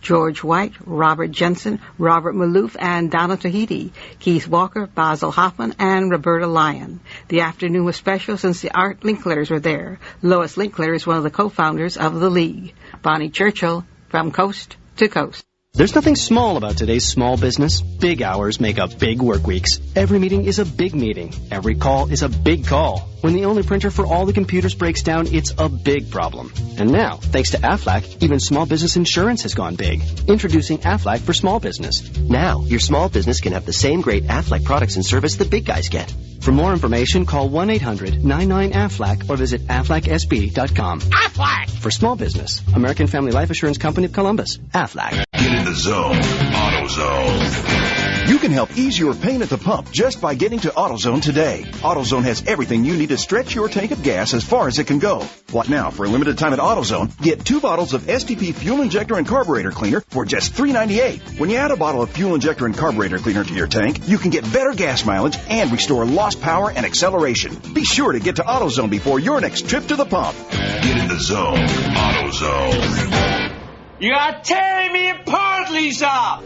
X: George White, Robert Jensen, Robert Maloof, and Donna Tahiti, Keith Walker, Basil Hoffman, and Roberta Lyon. The afternoon was special since the Art Linklers were there. Lois Linkler is one of the co-founders of the League. Bonnie Churchill, from coast to coast.
A: There's nothing small about today's small business. Big hours make up big work weeks. Every meeting is a big meeting. Every call is a big call. When the only printer for all the computers breaks down, it's a big problem. And now, thanks to Aflac, even small business insurance has gone big. Introducing Aflac for small business.
D: Now, your small business can have the same great Aflac products and service the big guys get.
A: For more information, call 1-800-99-AFLAC or visit AFLACSB.com.
V: Aflac!
A: For small business, American Family Life Assurance Company of Columbus. Aflac.
I: Get in the zone. AutoZone. You can help ease your pain at the pump just by getting to AutoZone today. AutoZone has everything you need to stretch your tank of gas as far as it can go. What now? For a limited time at AutoZone, get 2 bottles of STP fuel injector and carburetor cleaner for just $3.98. When you add a bottle of fuel injector and carburetor cleaner to your tank, you can get better gas mileage and restore lost power and acceleration. Be sure to get to AutoZone before your next trip to the pump. Get in the zone. AutoZone.
V: You are tearing me apart, Lisa!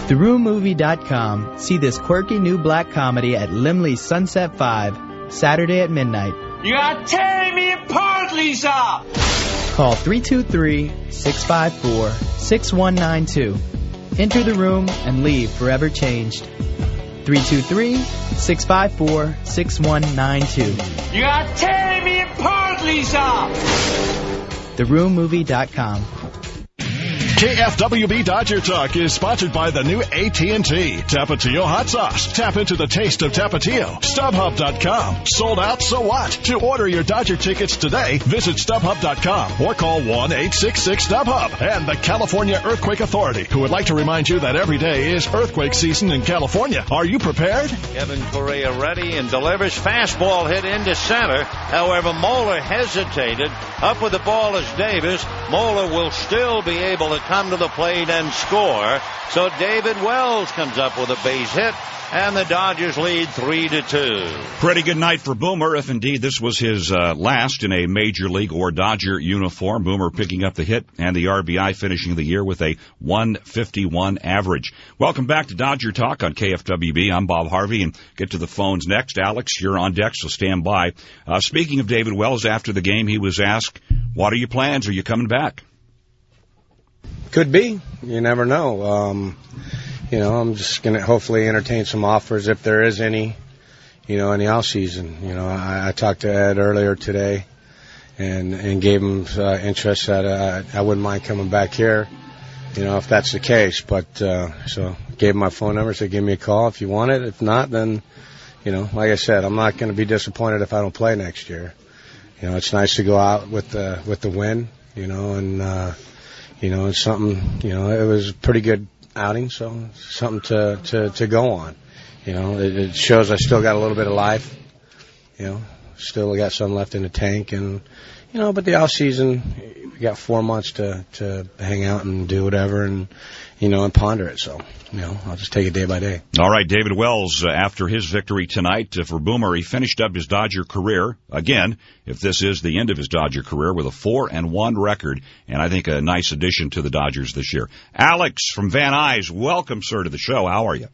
E: TheRoomMovie.com. See this quirky new black comedy at Limley's Sunset 5, Saturday at midnight.
V: You are tearing me apart, Lisa!
E: Call 323-654-6192. Enter the room and leave forever changed. 323-654-6192.
V: You are tearing me apart, Lisa!
E: TheRoomMovie.com.
J: KFWB Dodger Talk is sponsored by the new AT&T Tapatio Hot Sauce. Tap into the taste of Tapatio. StubHub.com. Sold out, so what? To order your Dodger tickets today, visit StubHub.com or call 1-866-StubHub. And the California Earthquake Authority, who would like to remind you that every day is earthquake season in California. Are you prepared?
P: Kevin Correa ready and delivers. Fastball hit into center. However, Moeller hesitated. Up with the ball is Davis. Moeller will still be able to come to the plate and score. So David Wells comes up with a base hit, and the Dodgers lead 3-2.
B: Pretty good night for Boomer, if indeed this was his last in a Major League or Dodger uniform. Boomer picking up the hit and the RBI, finishing the year with a 151 average. Welcome back to Dodger Talk on KFWB. I'm Bob Harvey, and get to the phones next. Alex, you're on deck, so stand by. Speaking of David Wells, after the game, he was asked, what are your plans? Are you coming back?
G: Could be. You never know. I'm just going to hopefully entertain some offers if there is any, in the off season. I talked to Ed earlier today and gave him interest that I wouldn't mind coming back here, if that's the case. But so gave him my phone number, said give me a call if you want it. If not, then, like I said, I'm not going to be disappointed if I don't play next year. It's nice to go out with the win, and it's something, it was a pretty good outing, so something to go on. It shows I still got a little bit of life, still got some left in the tank, and, but the off season, we got 4 months to hang out and do whatever and ponder it. So, I'll just take it day by day.
B: All right, David Wells, after his victory tonight for Boomer, he finished up his Dodger career, again, if this is the end of his Dodger career, with a 4-1 record, and I think a nice addition to the Dodgers this year. Alex from Van Nuys, welcome, sir, to the show. How are you?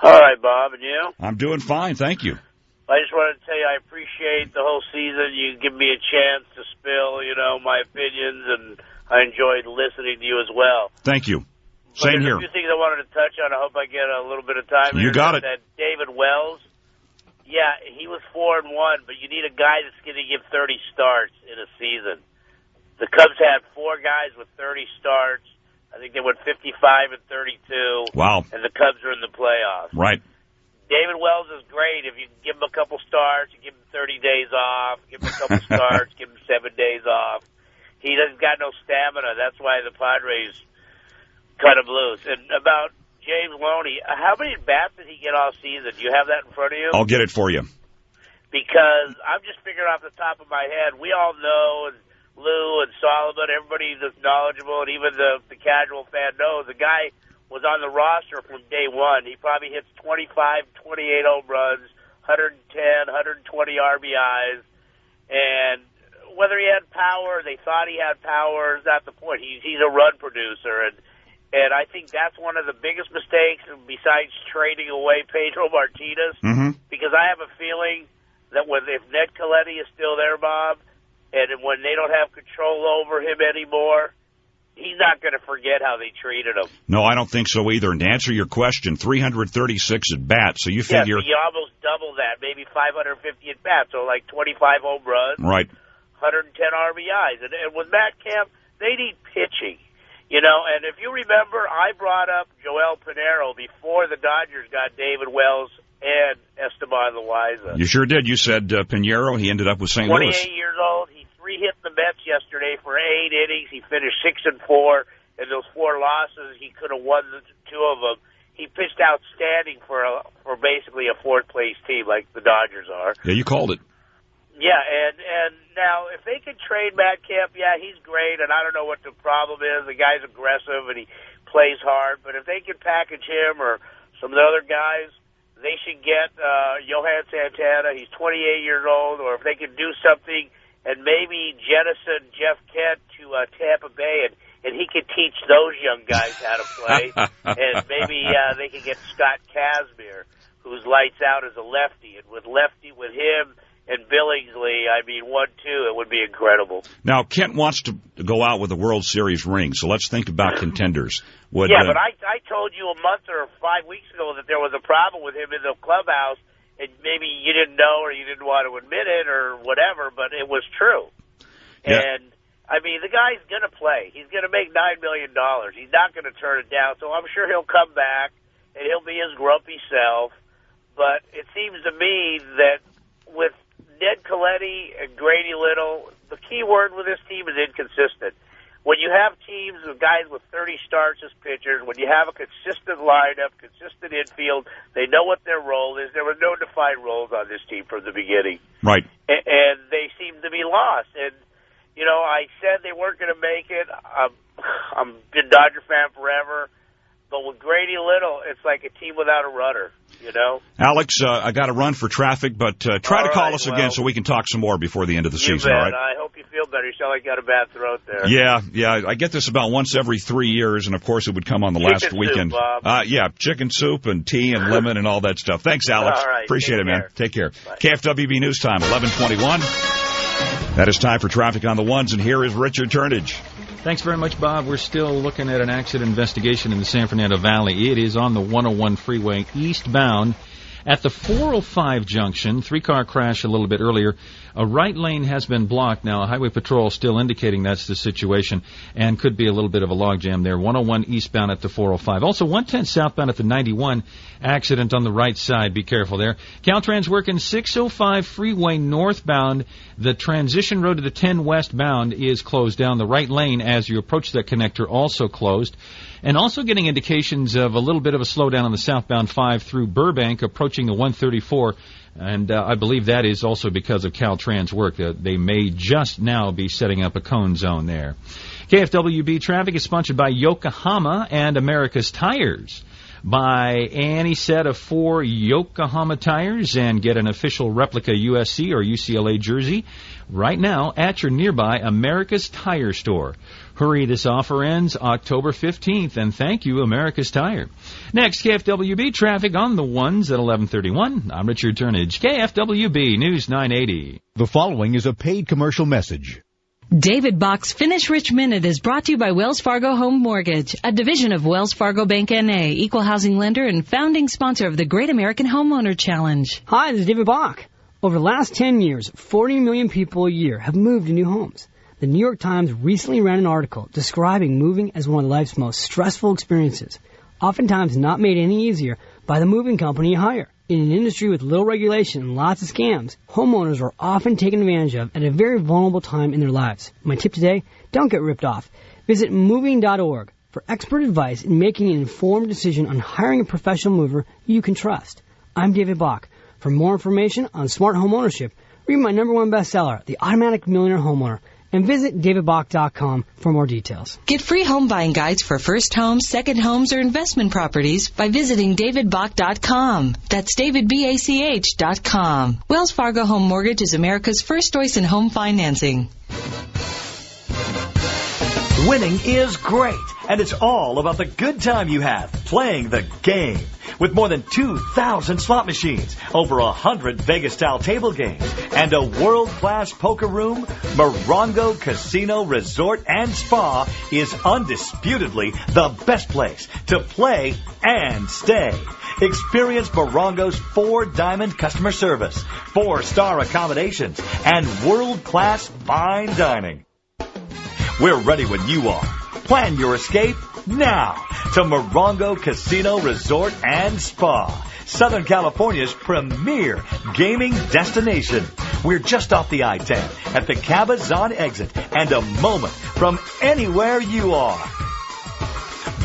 Y: All right, Bob, and you?
B: I'm doing fine, thank you.
Y: I just wanted to tell you I appreciate the whole season. You give me a chance to spill, my opinions, and I enjoyed listening to you as well.
B: Thank you.
Y: But
B: Same
Y: there's
B: here.
Y: a few things I wanted to touch on. I hope I get a little bit of time.
B: You got it.
Y: That David Wells, yeah, he was 4-1, but you need a guy that's going to give 30 starts in a season. The Cubs had 4 guys with 30 starts. I think they went 55 and 32.
B: Wow.
Y: And the Cubs are in the playoffs.
B: Right.
Y: David Wells is great. If you give him a couple starts, you give him 30 days off, give him a couple starts, give him 7 days off. He doesn't got no stamina. That's why the Padres cut him loose. And about James Loney, how many bats did he get all season? Do you have that in front of you?
B: I'll get it for you.
Y: Because I'm just figuring off the top of my head, we all know, and Lou and Solomon, everybody that's knowledgeable, and even the casual fan knows, the guy was on the roster from day one. He probably hits 25, 28 home runs, 110, 120 RBIs, and whether he had power, they thought he had power, is not the point. He's a run producer, and I think that's one of the biggest mistakes, besides trading away Pedro Martinez, because I have a feeling that if Ned Coletti is still there, Bob, and when they don't have control over him anymore, he's not going to forget how they treated him.
B: No, I don't think so either. And to answer your question, 336 at bat, so you figure...
Y: Yeah, you almost double that, maybe 550 at bat, so like 25 home runs.
B: Right.
Y: 110 RBIs. And with Matt Kemp, they need pitching. You know, and if you remember, I brought up Joel Panero before the Dodgers got David Wells and Esteban Loaiza.
B: You sure did. You said Panero, he ended up with St. Louis.
Y: 28 years old. He three-hit the Mets yesterday for 8 innings. He finished 6-4. In those 4 losses, he could have won the 2 of them. He pitched outstanding for basically a fourth-place team like the Dodgers are.
B: Yeah, you called it.
Y: Yeah, and now if they could trade Matt Kemp, yeah, he's great, and I don't know what the problem is. The guy's aggressive and he plays hard, but if they could package him or some of the other guys, they should get Johan Santana. He's 28 years old, or if they could do something and maybe jettison Jeff Kent to Tampa Bay, and he could teach those young guys how to play, and maybe they could get Scott Kazmir, who's lights out as a lefty, and with him and Billingsley, 1-2, it would be incredible.
B: Now, Kent wants to go out with a World Series ring, so let's think about contenders.
Y: But I told you a month or 5 weeks ago that there was a problem with him in the clubhouse, and maybe you didn't know or you didn't want to admit it or whatever, but it was true.
B: Yeah.
Y: And, the guy's going to play. He's going to make $9 million. He's not going to turn it down, so I'm sure he'll come back, and he'll be his grumpy self. But it seems to me that with Ned Coletti and Grady Little, the key word with this team is inconsistent. When you have teams of guys with 30 starts as pitchers, when you have a consistent lineup, consistent infield, they know what their role is. There were no defined roles on this team from the beginning.
B: Right.
Y: And they seem to be lost. And, I said they weren't going to make it. I'm been Dodger fan forever. But with Grady Little, it's like a team without a runner,
B: Alex, I got to run for traffic, but try to call us again so we can talk some more before the end of the season,
Y: bet.
B: all right?
Y: I hope you feel better. You sound like you got a bad throat there.
B: Yeah. I get this about once every 3 years, and, of course, it would come on the last weekend.
Y: Soup, Bob.
B: Chicken soup and tea and lemon and all that stuff. Thanks, Alex.
Y: All right,
B: appreciate it, man. Take care.
Y: Bye.
B: KFWB News Time, 11:21. That is time for Traffic on the Ones, and here is Richard Turnage.
C: Thanks very much, Bob. We're still looking at an accident investigation in the San Fernando Valley. It is on the 101 freeway eastbound at the 405 junction. 3-car crash a little bit earlier. A right lane has been blocked. Now, Highway Patrol still indicating that's the situation and could be a little bit of a logjam there. 101 eastbound at the 405. Also, 110 southbound at the 91. Accident on the right side. Be careful there. Caltrans working 605 freeway northbound. The transition road to the 10 westbound is closed down. The right lane as you approach that connector also closed. And also getting indications of a little bit of a slowdown on the southbound 5 through Burbank, approaching the 134. And I believe that is also because of Caltrans work. They may just now be setting up a cone zone there. KFWB Traffic is sponsored by Yokohama and America's Tires. Buy any set of 4 Yokohama tires and get an official replica USC or UCLA jersey right now at your nearby America's Tire store. Hurry, this offer ends October 15th, and thank you, America's Tire. Next, KFWB Traffic on the Ones at 11:31. I'm Richard Turnage, KFWB News 980.
W: The following is a paid commercial message.
F: David Bach's Finish Rich Minute is brought to you by Wells Fargo Home Mortgage, a division of Wells Fargo Bank N.A., equal housing lender and founding sponsor of the Great American Homeowner Challenge.
K: Hi, this is David Bach. Over the last 10 years, 40 million people a year have moved to new homes. The New York Times recently ran an article describing moving as one of life's most stressful experiences, oftentimes not made any easier by the moving company you hire. In an industry with little regulation and lots of scams, homeowners are often taken advantage of at a very vulnerable time in their lives. My tip today, don't get ripped off. Visit moving.org for expert advice in making an informed decision on hiring a professional mover you can trust. I'm David Bach. For more information on smart home ownership, read my #1 bestseller, The Automatic Millionaire Homeowner, and visit davidbach.com for more details.
F: Get free home buying guides for first homes, second homes, or investment properties by visiting davidbach.com. That's davidbach.com. Wells Fargo Home Mortgage is America's first choice in home financing.
L: Winning is great, and it's all about the good time you have playing the game. With more than 2,000 slot machines, over 100 Vegas-style table games, and a world-class poker room, Morongo Casino Resort and Spa is undisputedly the best place to play and stay. Experience Morongo's 4-diamond customer service, 4-star accommodations, and world-class fine dining. We're ready when you are. Plan your escape now to Morongo Casino Resort and Spa, Southern California's premier gaming destination. We're just off the I-10 at the Cabazon exit and a moment from anywhere you are.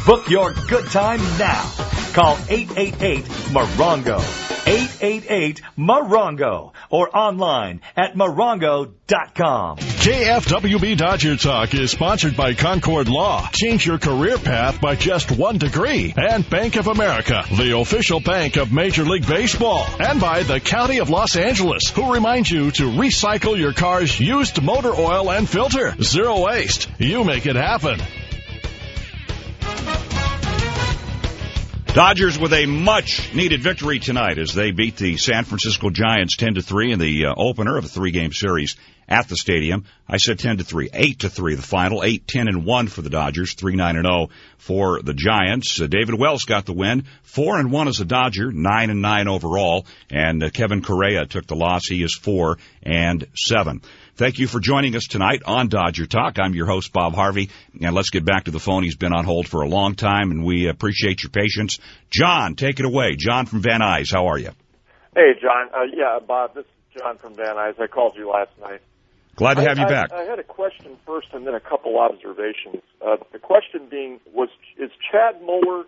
L: Book your good time now. Call 888-MORONGO, 888-MORONGO, or online at morongo.com.
J: KFWB Dodger Talk is sponsored by Concord Law. Change your career path by just 1 degree. And Bank of America, the official bank of Major League Baseball. And by the County of Los Angeles, who reminds you to recycle your car's used motor oil and filter. Zero waste. You make it happen.
B: Dodgers with a much-needed victory tonight as they beat the San Francisco Giants 10-3 in the opener of a 3-game series at the stadium. I said 10-3, 8-3 the final, 8-10-1 for the Dodgers, 3-9-0 for the Giants. David Wells got the win, 4-1 as a Dodger, 9-9 overall, and Kevin Correa took the loss. He is 4-7. Thank you for joining us tonight on Dodger Talk. I'm your host, Bob Harvey, and let's get back to the phone. He's been on hold for a long time, and we appreciate your patience. John, take it away. John from Van Nuys, how are you?
M: Hey, John. Bob, this is John from Van Nuys. I called you last night.
B: Glad to have you back.
M: I had a question first and then a couple observations. The question being, is Chad Muller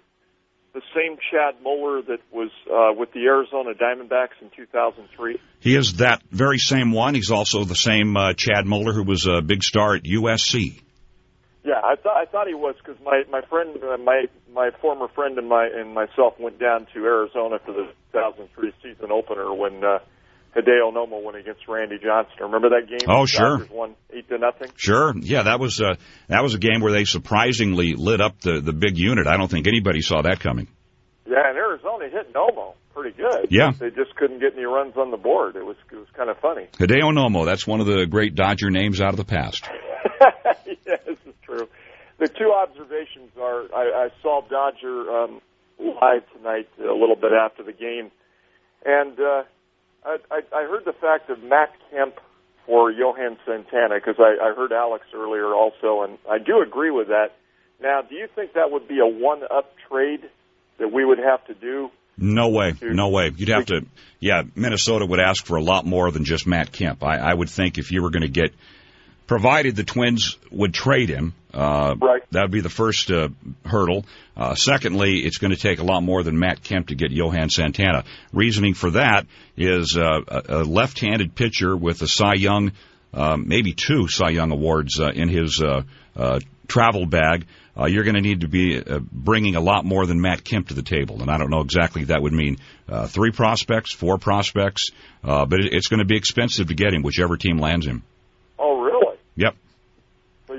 M: the same Chad Muller that was with the Arizona Diamondbacks in 2003?
B: He is that very same one. He's also the same Chad Muller who was a big star at USC.
M: Yeah, I thought he was because my friend, my former friend and myself went down to Arizona for the 2003 season opener when Hideo Nomo went against Randy Johnson. Remember that game?
B: Oh, sure.
M: Dodgers won 8-0.
B: Sure. Yeah, that was a game where they surprisingly lit up the big unit. I don't think anybody saw that coming.
M: Yeah, and Arizona hit Nomo pretty good.
B: Yeah.
M: They just couldn't get any runs on the board. It was kind of funny.
B: Hideo Nomo, that's one of the great Dodger names out of the past.
M: Yeah, this is true. The two observations are I saw Dodger live tonight a little bit after the game, and I heard the fact of Matt Kemp for Johan Santana because I heard Alex earlier also, and I do agree with that. Now, do you think that would be a one-up trade that we would have to do?
B: No way. No way. You'd have to, Minnesota would ask for a lot more than just Matt Kemp. I would think if you were going to get, provided the Twins would trade him,
M: right.
B: That would be the first hurdle. Secondly, it's going to take a lot more than Matt Kemp to get Johan Santana. Reasoning for that is a left-handed pitcher with a Cy Young, maybe 2 Cy Young awards in his travel bag. You're going to need to be bringing a lot more than Matt Kemp to the table, and I don't know exactly if that would mean 3 prospects, 4 prospects, but it's going to be expensive to get him, whichever team lands him.
M: Oh, really?
B: Yep.
M: So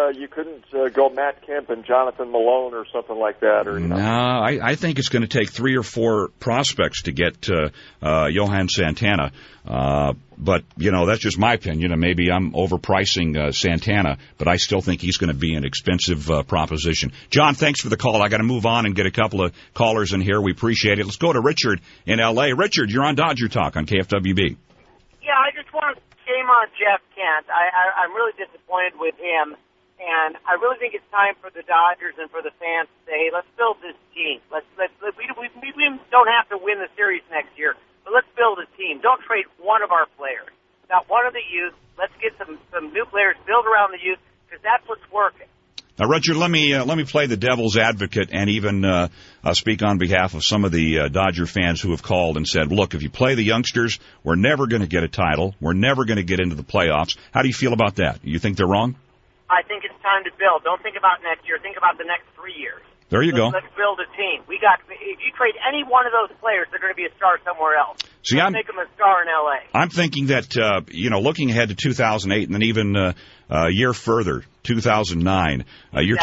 M: you couldn't go Matt Kemp and Jonathan Malone or something like that, or
B: No, I think it's going to take 3 or 4 prospects to get Johan Santana. But, that's just my opinion. And maybe I'm overpricing Santana, but I still think he's going to be an expensive proposition. John, thanks for the call. I got to move on and get a couple of callers in here. We appreciate it. Let's go to Richard in L.A. Richard, you're on Dodger Talk on KFWB.
N: Yeah, I just want to shame on Jeff Kent. I'm really disappointed with him. And I really think it's time for the Dodgers and for the fans to say, hey, let's build this team. We don't have to win the series next year, but let's build a team. Don't trade one of our players. Not one of the youth. Let's get some new players, build around the youth, because that's what's working.
B: Now, Richard, let me play the devil's advocate and even speak on behalf of some of the Dodger fans who have called and said, look, if you play the youngsters, we're never going to get a title. We're never going to get into the playoffs. How do you feel about that? You think they're wrong?
N: I think it's time to build. Don't think about next year. Think about the next 3 years.
B: There you go.
N: Let's build a team. If you trade any one of those players, they're going to be a star somewhere else.
B: See,
N: Let's make him a star in L.A.
B: I'm thinking that, looking ahead to 2008 and then even a year further, 2009, you're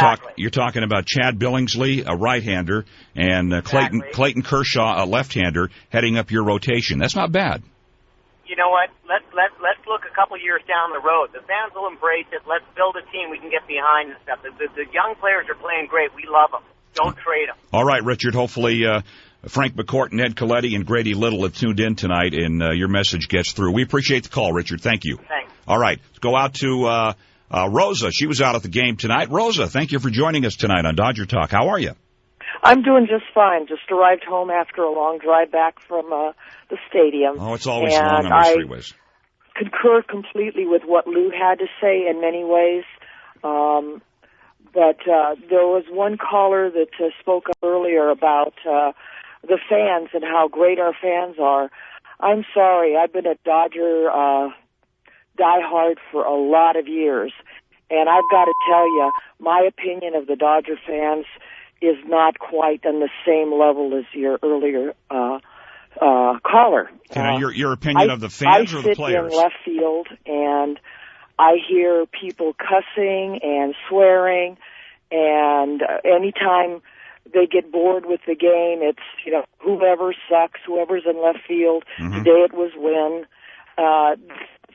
B: talking about Chad Billingsley, a right-hander, and Clayton Kershaw, a left-hander, heading up your rotation. That's not bad.
N: You know what? Let's look a couple years down the road. The fans will embrace it. Let's build a team we can get behind and stuff. The young players are playing great. We love them. Don't trade them.
B: All right, Richard. Hopefully Frank McCourt, Ned Coletti, and Grady Little have tuned in tonight, and your message gets through. We appreciate the call, Richard. Thank you.
N: Thanks.
B: All right. Let's go out to Rosa. She was out at the game tonight. Rosa, thank you for joining us tonight on Dodger Talk. How are you?
H: I'm doing just fine. Just arrived home after a long drive back from the stadium.
B: Oh, it's always long on those freeways.
H: I concur completely with what Lou had to say in many ways. But there was one caller that spoke up earlier about the fans and how great our fans are. I'm sorry. I've been a Dodger diehard for a lot of years. And I've got to tell you, my opinion of the Dodger fans is not quite on the same level as your earlier caller.
B: Your opinion of the fans or the players?
H: I sit in left field, and I hear people cussing and swearing, and anytime they get bored with the game, it's, whoever sucks, whoever's in left field. Mm-hmm. Today it was Wynn.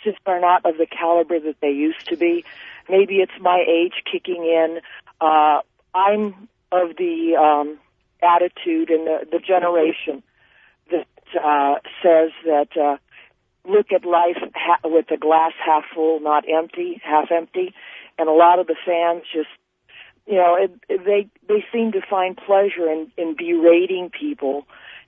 H: Just are not of the caliber that they used to be. Maybe it's my age kicking in. I'm of the attitude and the generation that says that look at life with the glass half full, not empty, half empty. And a lot of the fans just, they seem to find pleasure in berating people.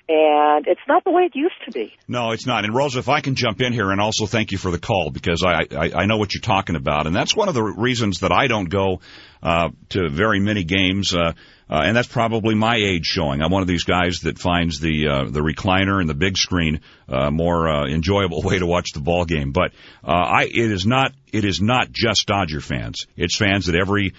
H: And it's not the way it used to be.
B: No, it's not. And, Rosa, if I can jump in here and also thank you for the call, because I know what you're talking about. And that's one of the reasons that I don't go to very many games, and that's probably my age showing. I'm one of these guys that finds the recliner and the big screen more enjoyable way to watch the ball game. But it is not just Dodger fans. It's fans at every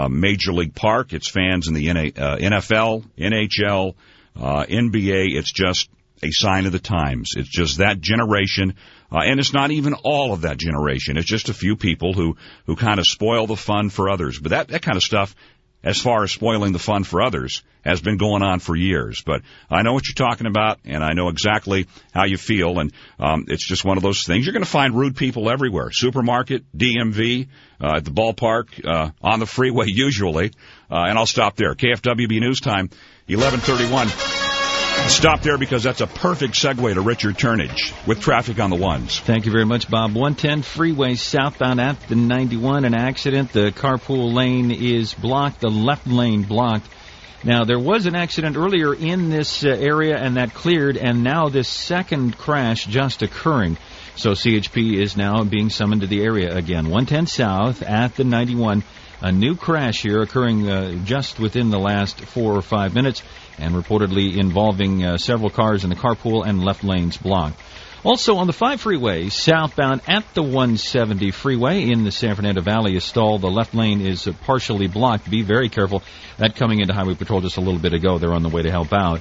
B: major league park. It's fans in the NFL, NHL, NBA. It's just a sign of the times. It's just that generation, and it's not even all of that generation. It's just a few people who kind of spoil the fun for others. But that kind of stuff, as far as spoiling the fun for others, has been going on for years. But I know what you're talking about, and I know exactly how you feel, and it's just one of those things. You're going to find rude people everywhere. Supermarket, DMV, at the ballpark, on the freeway usually. And I'll stop there. KFWB News Time, 11:31. Stop there because that's a perfect segue to Richard Turnage with traffic on the ones.
C: Thank you very much, Bob. 110 freeway southbound at the 91. An accident. The carpool lane is blocked. The left lane blocked. Now, there was an accident earlier in this area, and that cleared, and now this second crash just occurring. So CHP is now being summoned to the area again. 110 south at the 91. A new crash here occurring just within the last 4 or 5 minutes, and reportedly involving several cars in the carpool and left lanes blocked. Also on the 5 freeway, southbound at the 170 freeway in the San Fernando Valley is stalled. The left lane is partially blocked. Be very careful. That coming into Highway Patrol just a little bit ago. They're on the way to help out.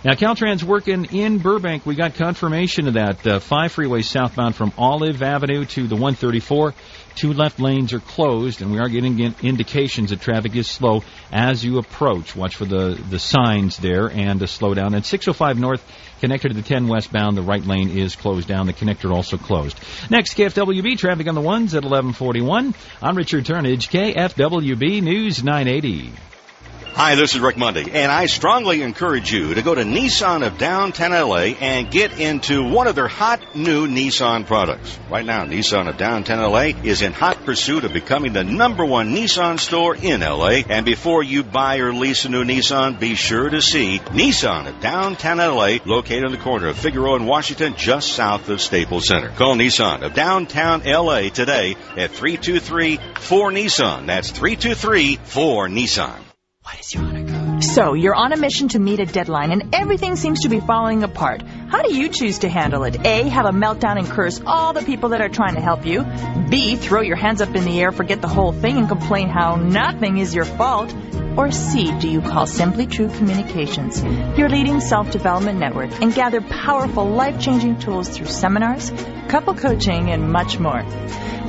C: Now, Caltrans working in Burbank. We got confirmation of that. 5 freeways southbound from Olive Avenue to the 134. 2 left lanes are closed, and we are getting indications that traffic is slow as you approach. Watch for the signs there and a slowdown. And 605 north, connected to the 10 westbound, the right lane is closed down. The connector also closed. Next, KFWB traffic on the ones at 11:41. I'm Richard Turnage, KFWB News 980.
O: Hi, this is Rick Mundy, and I strongly encourage you to go to Nissan of downtown LA and get into one of their hot new Nissan products. Right now, Nissan of downtown LA is in hot pursuit of becoming the #1 Nissan store in LA. And before you buy or lease a new Nissan, be sure to see Nissan of downtown LA, located on the corner of Figueroa and Washington, just south of Staples Center. Call Nissan of downtown LA today at 323-4NISSAN. That's 323-4NISSAN.
Q: So, you're on a mission to meet a deadline and everything seems to be falling apart. How do you choose to handle it? A, have a meltdown and curse all the people that are trying to help you. B, throw your hands up in the air, forget the whole thing, and complain how nothing is your fault. Or C, do you call Simply True Communications, your leading self-development network, and gather powerful, life-changing tools through seminars, couple coaching, and much more?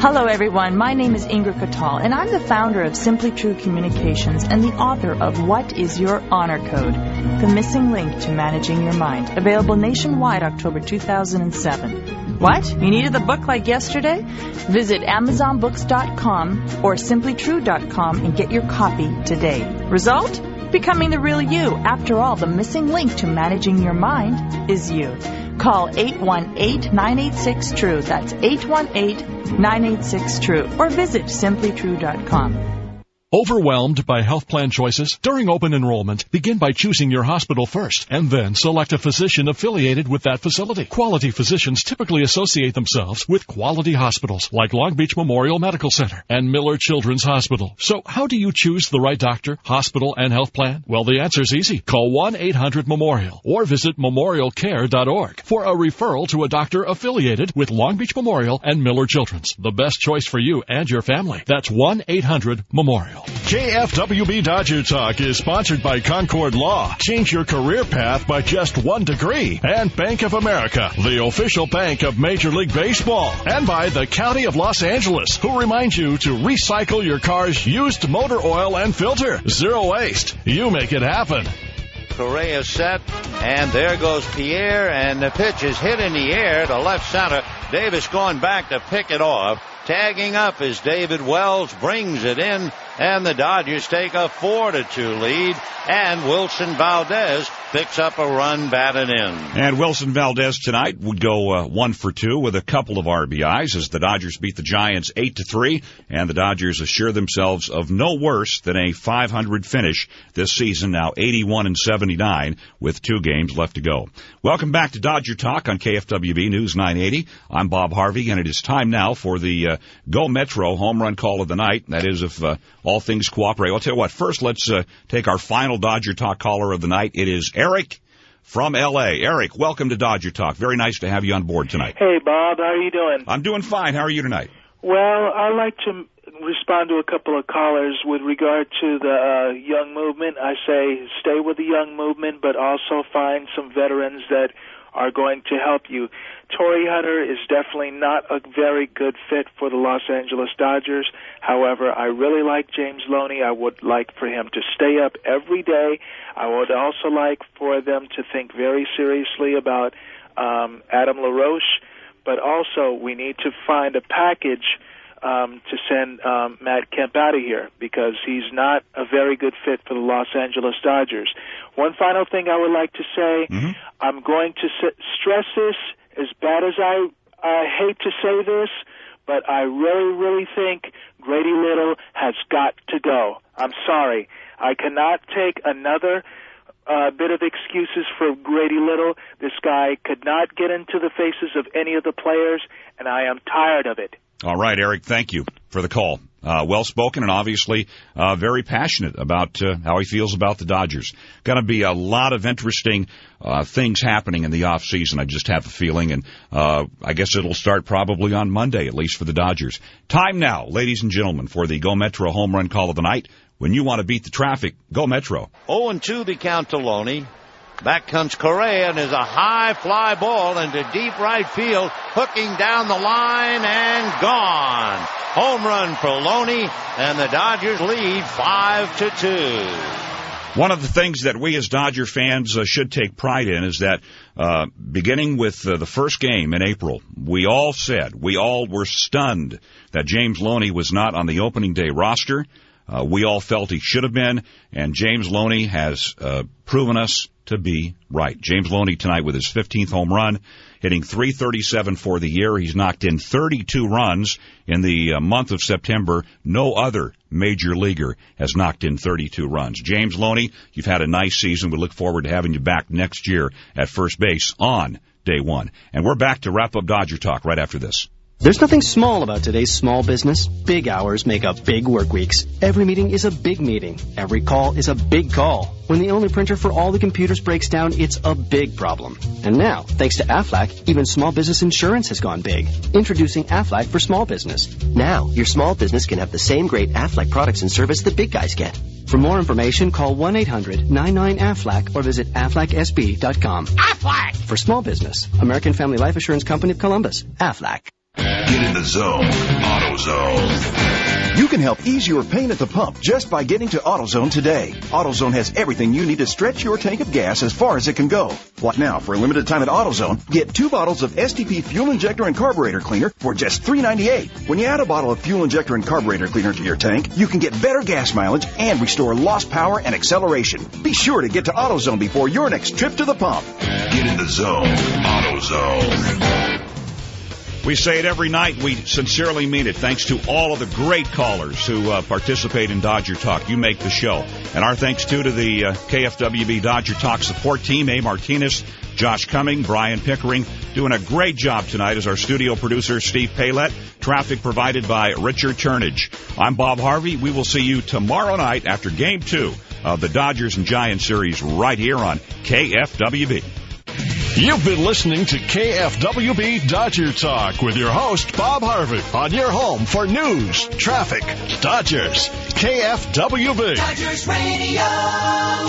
Q: Hello, everyone. My name is Ingrid Katal, and I'm the founder of Simply True Communications and the author of What is Your Honor Code? The Missing Link to Managing Your Mind, available nationwide October 2007. What? You needed the book like yesterday? Visit AmazonBooks.com or SimplyTrue.com and get your copy today. Result? Becoming the real you. After all, the missing link to managing your mind is you. Call 818-986-TRUE. That's 818-986-TRUE. Or visit SimplyTrue.com.
J: Overwhelmed by health plan choices? During open enrollment, begin by choosing your hospital first, and then select a physician affiliated with that facility. Quality physicians typically associate themselves with quality hospitals, like Long Beach Memorial Medical Center and Miller Children's Hospital. So how do you choose the right doctor, hospital, and health plan? Well, the answer's easy. Call 1-800-MEMORIAL or visit memorialcare.org for a referral to a doctor affiliated with Long Beach Memorial and Miller Children's. The best choice for you and your family. That's 1-800-MEMORIAL. KFWB Dodger Talk is sponsored by Concord Law. Change your career path by just 1 degree. And Bank of America, the official bank of Major League Baseball. And by the County of Los Angeles, who reminds you to recycle your car's used motor oil and filter. Zero waste. You make it happen.
P: Correa set, and there goes Pierre, and the pitch is hit in the air to left center. Davis going back to pick it off. Tagging up is David Wells, brings it in, and the Dodgers take a 4-2 lead, and Wilson Valdez picks up a run batted in.
B: And Wilson Valdez tonight would go 1 for 2 with a couple of RBIs as the Dodgers beat the Giants 8-3, and the Dodgers assure themselves of no worse than a .500 finish this season, now 81-79 with 2 games left to go. Welcome back to Dodger Talk on KFWB News 980. I'm Bob Harvey, and it is time now for the Go Metro home run call of the night. That is, if all things cooperate. I'll tell you what, first let's take our final Dodger Talk caller of the night. It is Eric from L.A. Eric, welcome to Dodger Talk. Very nice to have you on board tonight.
R: Hey, Bob. How are you doing?
B: I'm doing fine. How are you tonight?
R: Well, I'd like to respond to a couple of callers with regard to the young movement. I say stay with the young movement, but also find some veterans that are going to help you. Torrey Hunter is definitely not a very good fit for the Los Angeles Dodgers. However, I really like James Loney. I would like for him to stay up every day. I would also like for them to think very seriously about Adam LaRoche, but also we need to find a package to send Matt Kemp out of here because he's not a very good fit for the Los Angeles Dodgers. One final thing I would like to say, I'm going to stress this as bad as I hate to say this, but I really, really think Grady Little has got to go. I'm sorry. I cannot take another bit of excuses for Grady Little. This guy could not get into the faces of any of the players, and I am tired of it.
B: All right, Eric, thank you for the call. Well-spoken and obviously very passionate about how he feels about the Dodgers. Going to be a lot of interesting things happening in the off-season, I just have a feeling, and I guess it'll start probably on Monday, at least for the Dodgers. Time now, ladies and gentlemen, for the Go Metro home run call of the night. When you want to beat the traffic, go Metro.
P: 0-2 the count to Loney. Back comes Correa, and there's a high fly ball into deep right field, hooking down the line and gone. Home run for Loney, and the Dodgers lead 5-2.
B: One of the things that we as Dodger fans should take pride in is that beginning with the first game in April, we all were stunned that James Loney was not on the opening day roster. We all felt he should have been, and James Loney has proven us to be right. James Loney tonight with his 15th home run, hitting .337 for the year. He's knocked in 32 runs in the month of September. No other major leaguer has knocked in 32 runs. James Loney, you've had a nice season. We look forward to having you back next year at first base on day one. And we're back to wrap up Dodger Talk right after this.
A: There's nothing small about today's small business. Big hours make up big work weeks. Every meeting is a big meeting. Every call is a big call. When the only printer for all the computers breaks down, it's a big problem. And now, thanks to Aflac, even small business insurance has gone big. Introducing Aflac for small business.
D: Now, your small business can have the same great Aflac products and service the big guys get.
A: For more information, call 1-800-99-AFLAC or visit aflacsb.com.
V: Aflac!
A: For small business, American Family Life Assurance Company of Columbus. Aflac.
I: Get in the zone. AutoZone. You can help ease your pain at the pump just by getting to AutoZone today. AutoZone has everything you need to stretch your tank of gas as far as it can go. What now? For a limited time at AutoZone, get 2 bottles of STP fuel injector and carburetor cleaner for just $3.98. When you add a bottle of fuel injector and carburetor cleaner to your tank, you can get better gas mileage and restore lost power and acceleration. Be sure to get to AutoZone before your next trip to the pump.
J: Get in the zone. AutoZone.
B: We say it every night. We sincerely mean it. Thanks to all of the great callers who participate in Dodger Talk. You make the show. And our thanks, too, to the KFWB Dodger Talk support team, A. Martinez, Josh Cumming, Brian Pickering, doing a great job tonight as our studio producer, Steve Paylett. Traffic provided by Richard Turnage. I'm Bob Harvey. We will see you tomorrow night after Game 2 of the Dodgers and Giants series right here on KFWB.
J: You've been listening to KFWB Dodger Talk with your host, Bob Harvey, on your home for news, traffic, Dodgers, KFWB.
V: Dodgers Radio,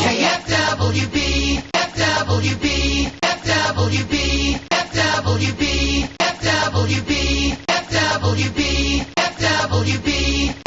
V: KFWB, FWB, FWB, FWB, FWB, FWB, FWB.